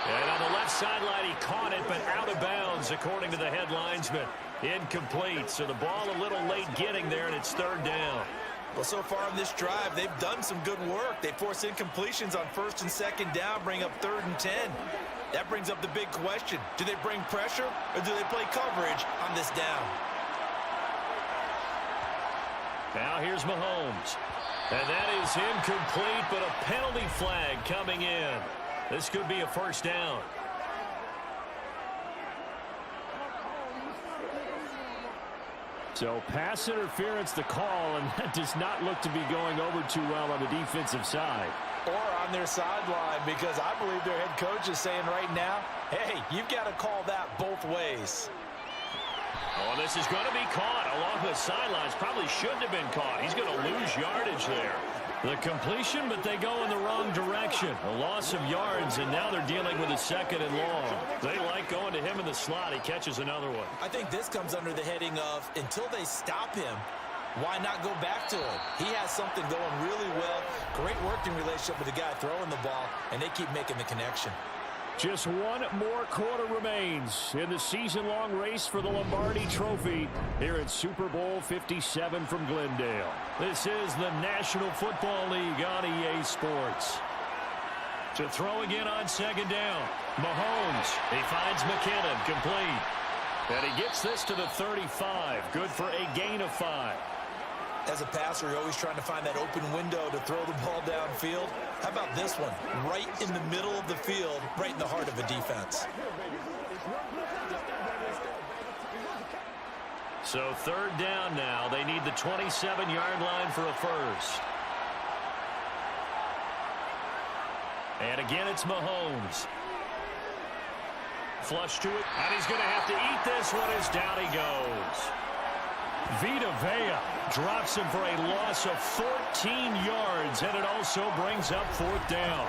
And on the left sideline, he caught it, but out of bounds, according to the head linesman. Incomplete, so the ball a little late getting there, and it's 3rd down. Well, so far in this drive, they've done some good work. They force incompletions on 1st and 2nd down, bring up 3rd and 10. That brings up the big question. Do they bring pressure, or do they play coverage on this down? Now here's Mahomes. And that is incomplete, but a penalty flag coming in. This could be a 1st down. So pass interference the call, and that does not look to be going over too well on the defensive side. Or on their sideline, because I believe their head coach is saying right now, hey, you've got to call that both ways. Oh, this is going to be caught along the sidelines. Probably shouldn't have been caught. He's going to lose yardage there. The completion, but they go in the wrong direction. A loss of yards, and now they're dealing with a 2nd and long. They like going to him in the slot. He catches another one. I think this comes under the heading of, until they stop him, why not go back to him? He has something going really well. Great working relationship with the guy throwing the ball, and they keep making the connection. Just one more quarter remains in the season-long race for the Lombardi Trophy here at Super Bowl 57 from Glendale. This is the National Football League on EA Sports. To throw again on 2nd down. Mahomes, he finds McKinnon, complete. And he gets this to the 35. Good for a gain of 5. As a passer, you're always trying to find that open window to throw the ball downfield. How about this one? Right in the middle of the field, right in the heart of a defense. So 3rd down now. They need the 27-yard line for a 1st. And again, it's Mahomes. Flush to it, and he's going to have to eat this one as down he goes. Vita Vea drops him for a loss of 14 yards, and it also brings up 4th down.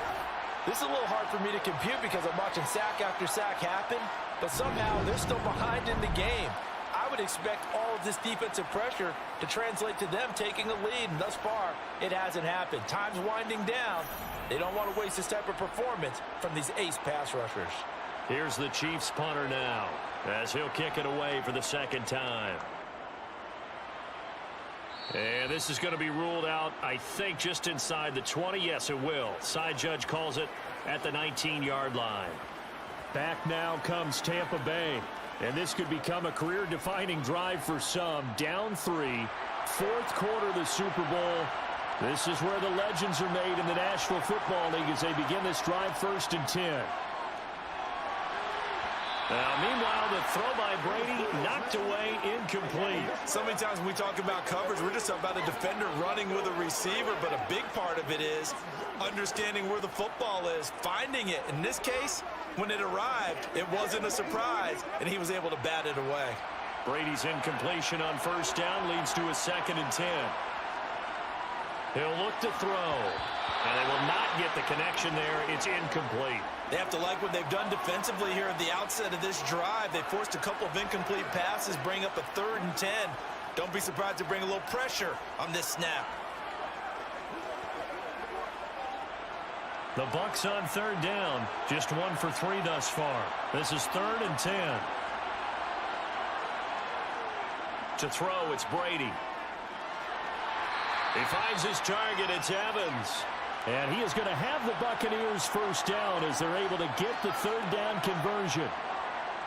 This is a little hard for me to compute because I'm watching sack after sack happen, but somehow they're still behind in the game. I would expect all of this defensive pressure to translate to them taking a lead, and thus far, it hasn't happened. Time's winding down. They don't want to waste this type of performance from these ace pass rushers. Here's the Chiefs punter now, as he'll kick it away for the 2nd time. And this is going to be ruled out, I think, just inside the 20. Yes, it will. Side judge calls it at the 19-yard line. Back now comes Tampa Bay. And this could become a career-defining drive for some. Down 3, 4th quarter of the Super Bowl. This is where the legends are made in the National Football League as they begin this drive 1st and 10. Now, meanwhile, the throw by Brady knocked away, incomplete. So many times when we talk about coverage, we're just about a defender running with a receiver, but a big part of it is understanding where the football is, finding it. In this case, when it arrived, it wasn't a surprise, and he was able to bat it away. Brady's incompletion on 1st down leads to a 2nd and 10. He'll look to throw, and they will not get the connection there. It's incomplete. They have to like what they've done defensively here at the outset of this drive. They forced a couple of incomplete passes, bring up a 3rd and 10. Don't be surprised to bring a little pressure on this snap. The Bucs on third down. Just 1 for 3 thus far. This is 3rd and 10. To throw, it's Brady. He finds his target. It's Evans. And he is going to have the Buccaneers first down as they're able to get the third down conversion.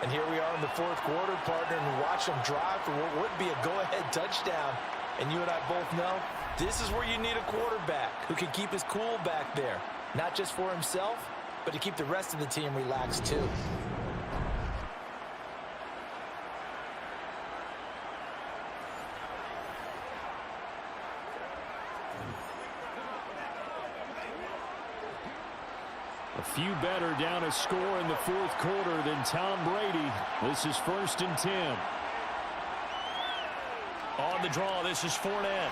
And here we are in the fourth quarter, partner, and watch them drive for what would be a go-ahead touchdown. And you and I both know this is where you need a quarterback who can keep his cool back there. Not just for himself, but to keep the rest of the team relaxed too. A few better down a score in the fourth quarter than Tom Brady. This is 1st and 10. On the draw, this is Fournette.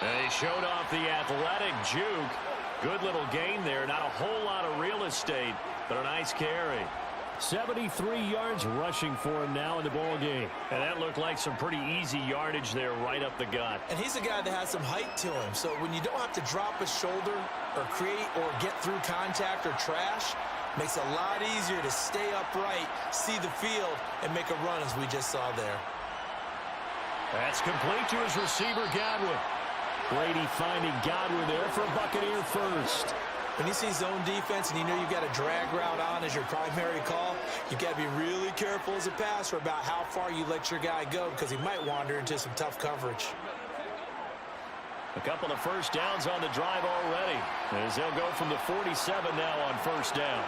They showed off the athletic juke. Good little gain there. Not a whole lot of real estate, but a nice carry. 73 yards rushing for him now in the ball game. And that looked like some pretty easy yardage there right up the gut. And he's a guy that has some height to him. So when you don't have to drop a shoulder or create or get through contact or trash, makes it a lot easier to stay upright, see the field, and make a run as we just saw there. That's complete to his receiver, Godwin. Brady finding Godwin there for a Buccaneer first. When you see zone defense and you know you've got a drag route on as your primary call, you've got to be really careful as a passer about how far you let your guy go because he might wander into some tough coverage. A couple of first downs on the drive already as they'll go from the 47 now on first down.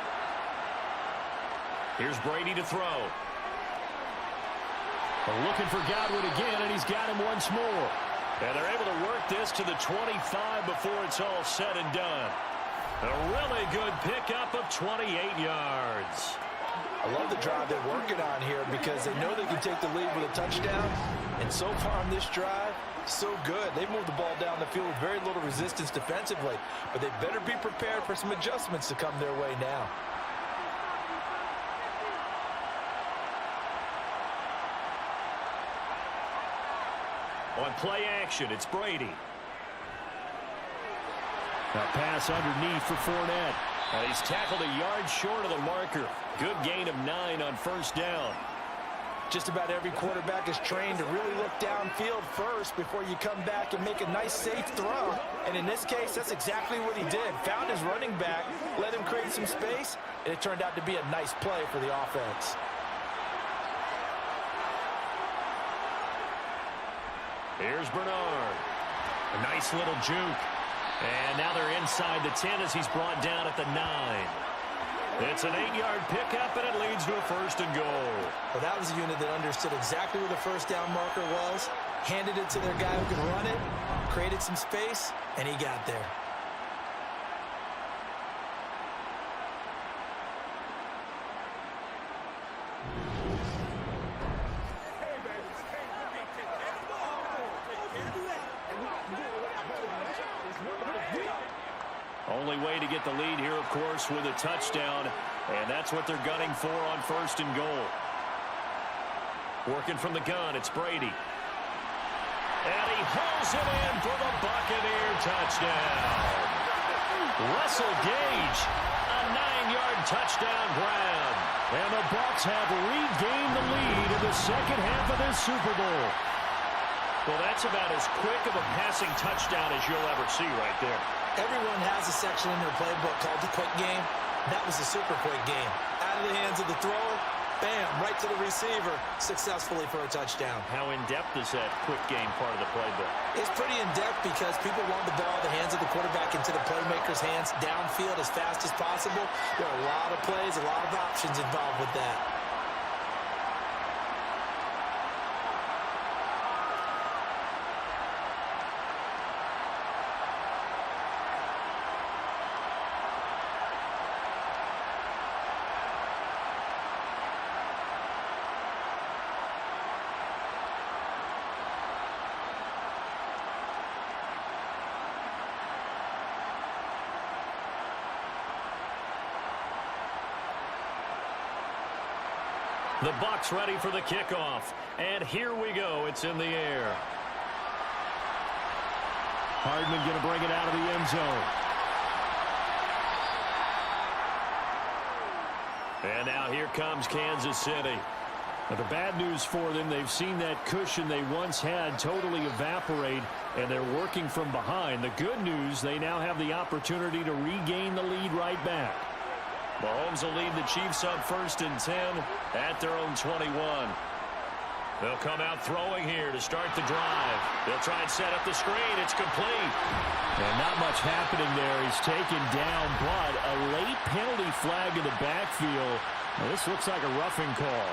Here's Brady to throw. They're looking for Godwin again, and he's got him once more. And they're able to work this to the 25 before it's all said and done. A really good pickup of 28 yards. I love the drive they're working on here because they know they can take the lead with a touchdown. And so far on this drive, so good. They moved the ball down the field with very little resistance defensively. But they better be prepared for some adjustments to come their way now. On play action, it's Brady. A pass underneath for Fournette. And he's tackled a yard short of the marker. Good gain of 9 on first down. Just about every quarterback is trained to really look downfield first before you come back and make a nice, safe throw. And in this case, that's exactly what he did. Found his running back, let him create some space, and it turned out to be a nice play for the offense. Here's Bernard. A nice little juke. And now they're inside the 10 as he's brought down at the 9. It's an 8-yard pickup, and it leads to a 1st and goal. Well, that was a unit that understood exactly where the first down marker was, handed it to their guy who could run it, created some space, and he got there. Only way to get the lead here, of course, with a touchdown, and that's what they're gunning for on 1st and goal. Working from the gun, it's Brady. And he hauls it in for the Buccaneer touchdown. Russell Gage, a 9-yard touchdown grab. And the Bucs have regained the lead in the second half of this Super Bowl. Well, that's about as quick of a passing touchdown as you'll ever see right there. Everyone has a section in their playbook called the quick game. That was the super quick game. Out of the hands of the thrower, bam, right to the receiver, successfully for a touchdown. How in-depth is that quick game part of the playbook? It's pretty in-depth because people want the ball in the hands of the quarterback into the playmaker's hands downfield as fast as possible. There are a lot of plays, a lot of options involved with that. The Bucs ready for the kickoff. And here we go. It's in the air. Hardman going to bring it out of the end zone. And now here comes Kansas City. Now, the bad news for them, they've seen that cushion they once had totally evaporate, and they're working from behind. The good news, they now have the opportunity to regain the lead right back. Mahomes will lead the Chiefs up 1st and 10 at their own 21. They'll come out throwing here to start the drive. They'll try and set up the screen. It's complete. And not much happening there. He's taken down, but a late penalty flag in the backfield. Now, this looks like a roughing call.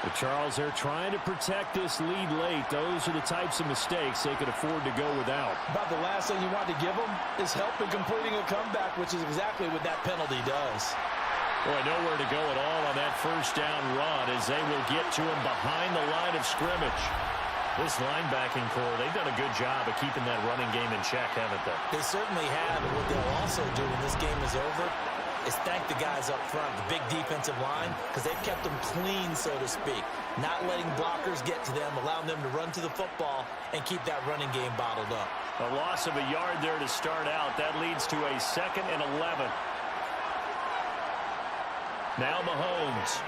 But Charles, they're trying to protect this lead late. Those are the types of mistakes they could afford to go without. About the last thing you want to give them is help in completing a comeback, which is exactly what that penalty does. Boy, nowhere to go at all on that first down run as they will get to him behind the line of scrimmage. This linebacking core, they've done a good job of keeping that running game in check, haven't they? They certainly have, and what they'll also do when this game is over is thank the guys up front, the big defensive line, because they've kept them clean, so to speak. Not letting blockers get to them, allowing them to run to the football and keep that running game bottled up. A loss of a yard there to start out. That leads to a 2nd and 11. Now Mahomes.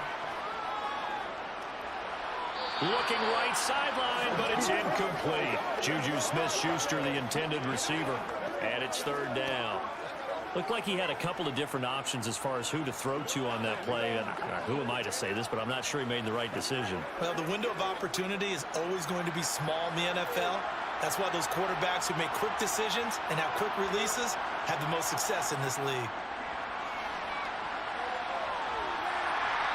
Looking right sideline, but it's incomplete. Juju Smith-Schuster, the intended receiver. And it's 3rd down. Looked like he had a couple of different options as far as who to throw to on that play. And who am I to say this, but I'm not sure he made the right decision. Well, the window of opportunity is always going to be small in the NFL. That's why those quarterbacks who make quick decisions and have quick releases have the most success in this league.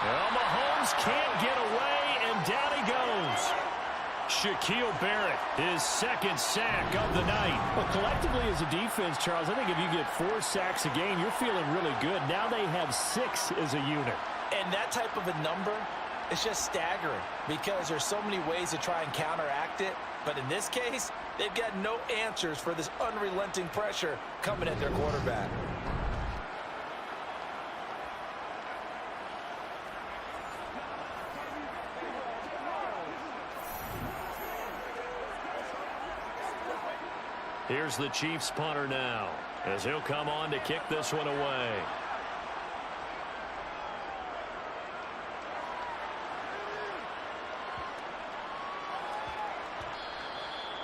Well, Mahomes can't get away, and down he goes. Shaquille Barrett, his 2nd sack of the night. Well, collectively as a defense, Charles, I think if you get 4 sacks a game, you're feeling really good. Now they have 6 as a unit. And that type of a number is just staggering because there's so many ways to try and counteract it. But in this case, they've got no answers for this unrelenting pressure coming at their quarterback. Here's the Chiefs punter now as he'll come on to kick this one away.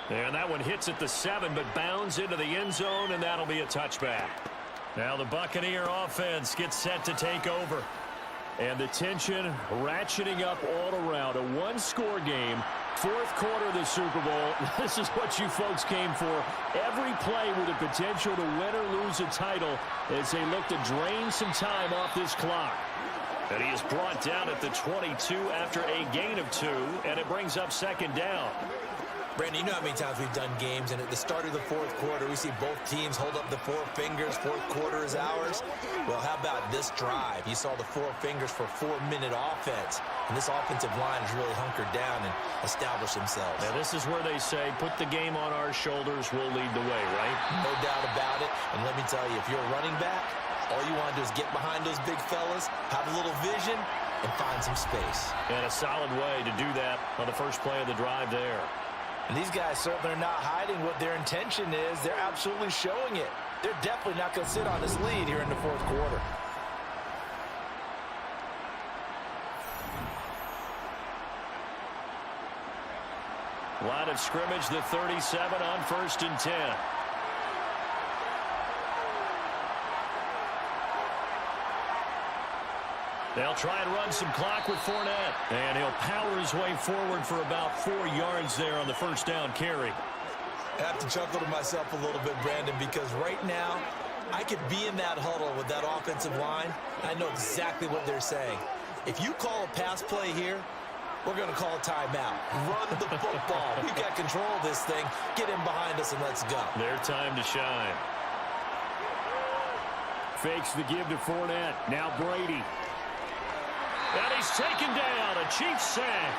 And that one hits at the 7, but bounds into the end zone, and that'll be a touchback. Now the Buccaneer offense gets set to take over. And the tension ratcheting up all around. A 1-score game. 4th quarter of the Super Bowl. This is what you folks came for. Every play with the potential to win or lose a title as they look to drain some time off this clock. And he is brought down at the 22 after a gain of 2, and it brings up 2nd down. Brandon, you know how many times we've done games, and at the start of the 4th quarter, we see both teams hold up the 4 fingers. 4th quarter is ours. Well, how about this drive? You saw the 4 fingers for 4-minute offense, and this offensive line has really hunkered down and established themselves. Now, this is where they say, put the game on our shoulders, we'll lead the way, right? No doubt about it, and let me tell you, if you're a running back, all you want to do is get behind those big fellas, have a little vision, and find some space. And a solid way to do that on the first play of the drive there. And these guys certainly are not hiding what their intention is. They're absolutely showing it. They're definitely not going to sit on this lead here in the 4th quarter. Line of scrimmage, the 37 on 1st and 10. They'll try and run some clock with Fournette. And he'll power his way forward for about 4 yards there on the first down carry. I have to chuckle to myself a little bit, Brandon, because right now I could be in that huddle with that offensive line. I know exactly what they're saying. If you call a pass play here, we're going to call a timeout. Run the football. We've got control of this thing. Get in behind us and let's go. Their time to shine. Fakes the give to Fournette. Now Brady. And he's taken down. A Chiefs sack.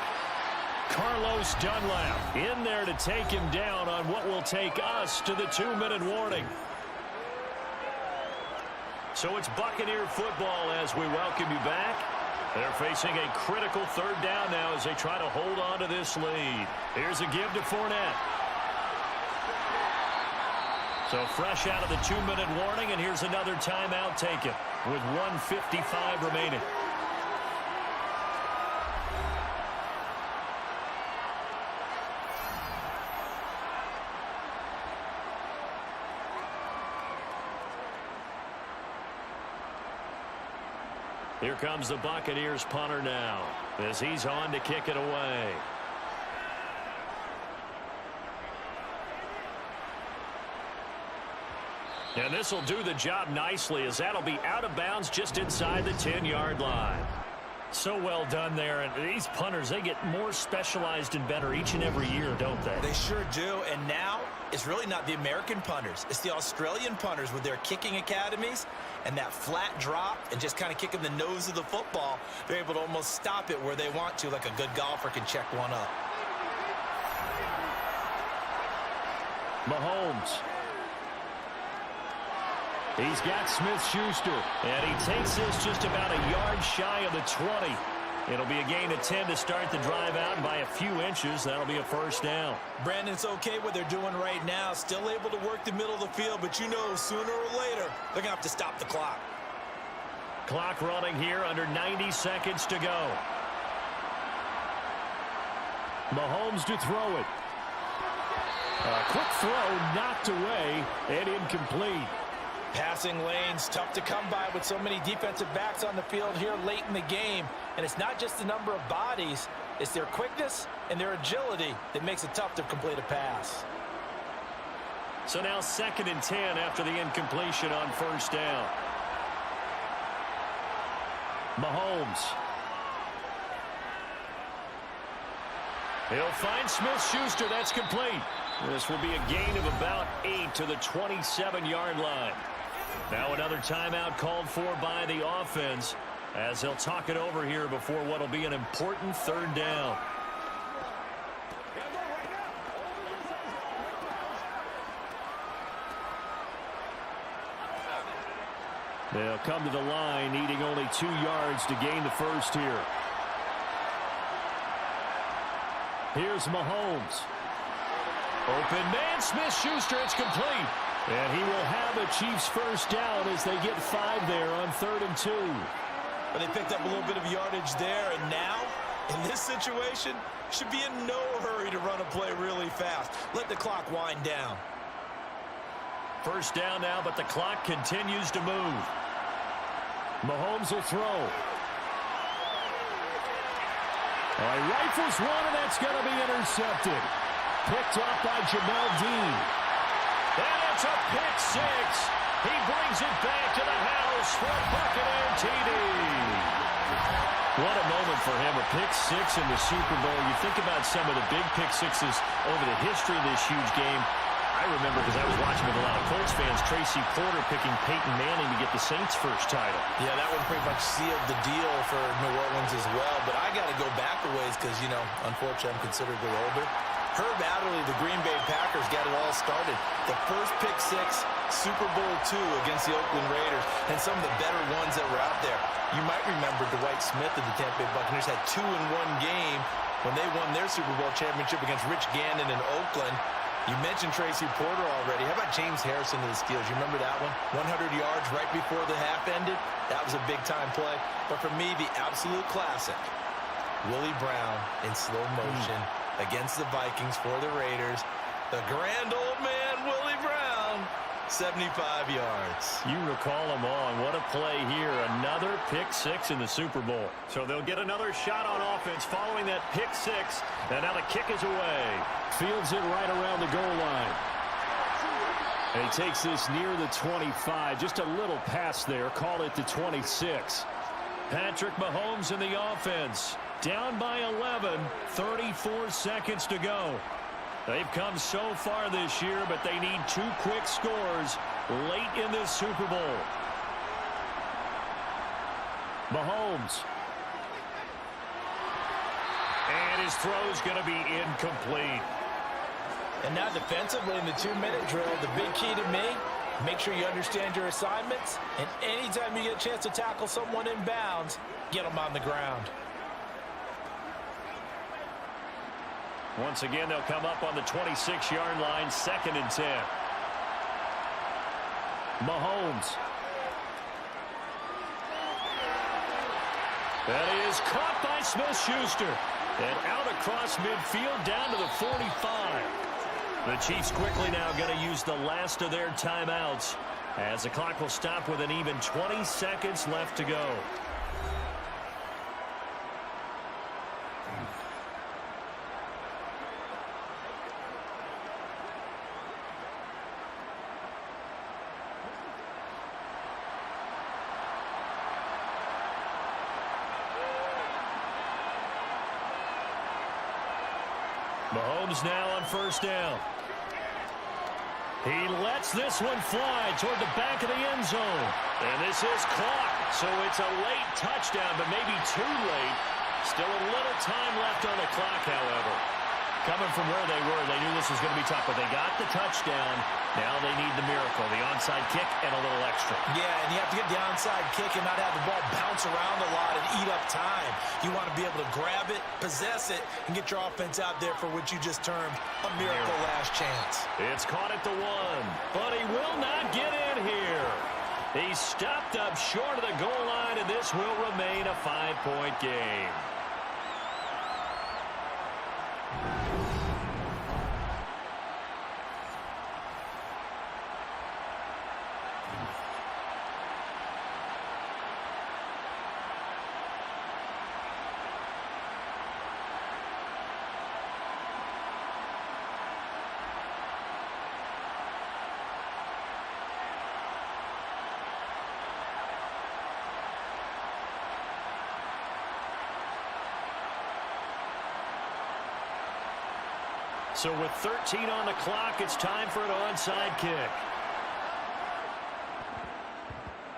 Carlos Dunlap in there to take him down on what will take us to the 2-minute warning. So it's Buccaneer football as we welcome you back. They're facing a critical 3rd down now as they try to hold on to this lead. Here's a give to Fournette. So fresh out of the 2-minute warning, and here's another timeout taken with 1:55 remaining. Here comes the Buccaneers punter now as he's on to kick it away. And this will do the job nicely, as that'll be out of bounds just inside the 10-yard line. So well done there. And these punters, they get more specialized and better each and every year, don't they? They sure do. And now it's really not the American punters. It's the Australian punters with their kicking academies and that flat drop and just kind of kicking the nose of the football. They're able to almost stop it where they want to, like a good golfer can check one up. Mahomes. He's got Smith-Schuster, and he takes this just about a yard shy of the 20. It'll be a gain of 10 to start the drive out, and by a few inches, that'll be a first down. Brandon, it's okay what they're doing right now. Still able to work the middle of the field, but you know sooner or later, they're going to have to stop the clock. Clock running here, under 90 seconds to go. Mahomes to throw it. A quick throw knocked away and incomplete. Passing lanes tough to come by with so many defensive backs on the field here late in the game. And it's not just the number of bodies, it's their quickness and their agility that makes it tough to complete a pass. So now 2nd and 10 after the incompletion on first down. Mahomes. He'll find Smith-Schuster. That's complete. This will be a gain of about 8 to the 27-yard line. Now another timeout called for by the offense as they'll talk it over here before what will be an important 3rd down. They'll come to the line needing only 2 yards to gain the first here. Here's Mahomes. Open man, Smith-Schuster, it's complete. And he will have a Chiefs first down as they get 5 there on 3rd and 2. But they picked up a little bit of yardage there, and now, in this situation, should be in no hurry to run a play really fast. Let the clock wind down. First down now, but the clock continues to move. Mahomes will throw. Rifles one, and that's going to be intercepted. Picked up by Jamel Dean. And it's a pick 6. He brings it back to the house for a Buccaneer TD. What a moment for him, a pick 6 in the Super Bowl. You think about some of the big pick 6s over the history of this huge game. I remember, because I was watching with a lot of Colts fans, Tracy Porter picking Peyton Manning to get the Saints' first title. Yeah, that one pretty much sealed the deal for New Orleans as well. But I got to go back a ways because, you know, unfortunately I'm considerably older. Herb Adderley, the Green Bay Packers, got it all started. The first pick 6, Super Bowl II against the Oakland Raiders, and some of the better ones that were out there. You might remember Dwight Smith of the Tampa Bay Buccaneers had 2 in one game when they won their Super Bowl championship against Rich Gannon in Oakland. You mentioned Tracy Porter already. How about James Harrison of the Steelers? You remember that one? 100 yards right before the half ended. That was a big-time play. But for me, the absolute classic, Willie Brown in slow motion against the Vikings for the Raiders. The grand old man, Willie Brown, 75 yards. You recall them all, and what a play here. Another pick 6 in the Super Bowl. So they'll get another shot on offense following that pick 6. And now the kick is away. Fields it right around the goal line. And he takes this near the 25. Just a little pass there. Call it the 26. Patrick Mahomes in the offense. Down by 11. 34 seconds to go. They've come so far this year, but they need 2 quick scores late in this Super Bowl. Mahomes. And his throw's going to be incomplete. And now defensively in the 2-minute drill, the big key to me, make sure you understand your assignments, and anytime you get a chance to tackle someone in bounds, get them on the ground. Once again, they'll come up on the 26-yard line, 2nd and 10. Mahomes. That is caught by Smith-Schuster. And out across midfield down to the 45. The Chiefs quickly now going to use the last of their timeouts as the clock will stop with an even 20 seconds left to go. Mahomes now on first down. He lets this one fly toward the back of the end zone. And this is caught. So it's a late touchdown, but maybe too late. Still a little time left on the clock, however. Coming from where they were, they knew this was going to be tough, but they got the touchdown. Now they need the miracle, the onside kick and a little extra. Yeah, and you have to get the onside kick and not have the ball bounce around a lot and eat up time. You want to be able to grab it, possess it, and get your offense out there for what you just termed a miracle last chance. It's caught at the 1, but he will not get in here. He stopped up short of the goal line, and this will remain a 5-point game. So with 13 on the clock, it's time for an onside kick.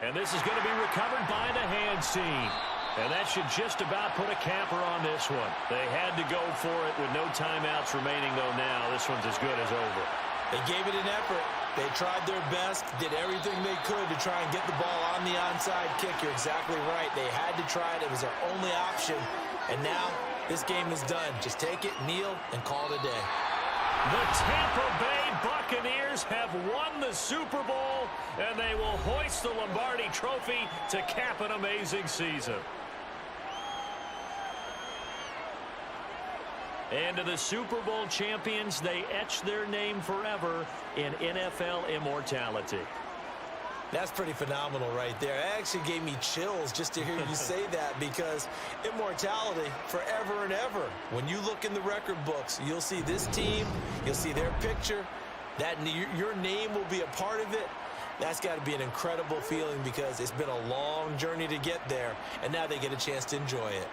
And this is going to be recovered by the hands team. And that should just about put a capper on this one. They had to go for it with no timeouts remaining, though now this one's as good as over. They gave it an effort. They tried their best, did everything they could to try and get the ball on the onside kick. You're exactly right. They had to try it. It was their only option. And now this game is done. Just take it, kneel, and call it a day. The Tampa Bay Buccaneers have won the Super Bowl, and they will hoist the Lombardi Trophy to cap an amazing season. And to the Super Bowl champions, they etch their name forever in NFL immortality. That's pretty phenomenal right there. It actually gave me chills just to hear you say that, because immortality forever and ever. When you look in the record books, you'll see this team, you'll see their picture, that your name will be a part of it. That's got to be an incredible feeling, because it's been a long journey to get there, and now they get a chance to enjoy it.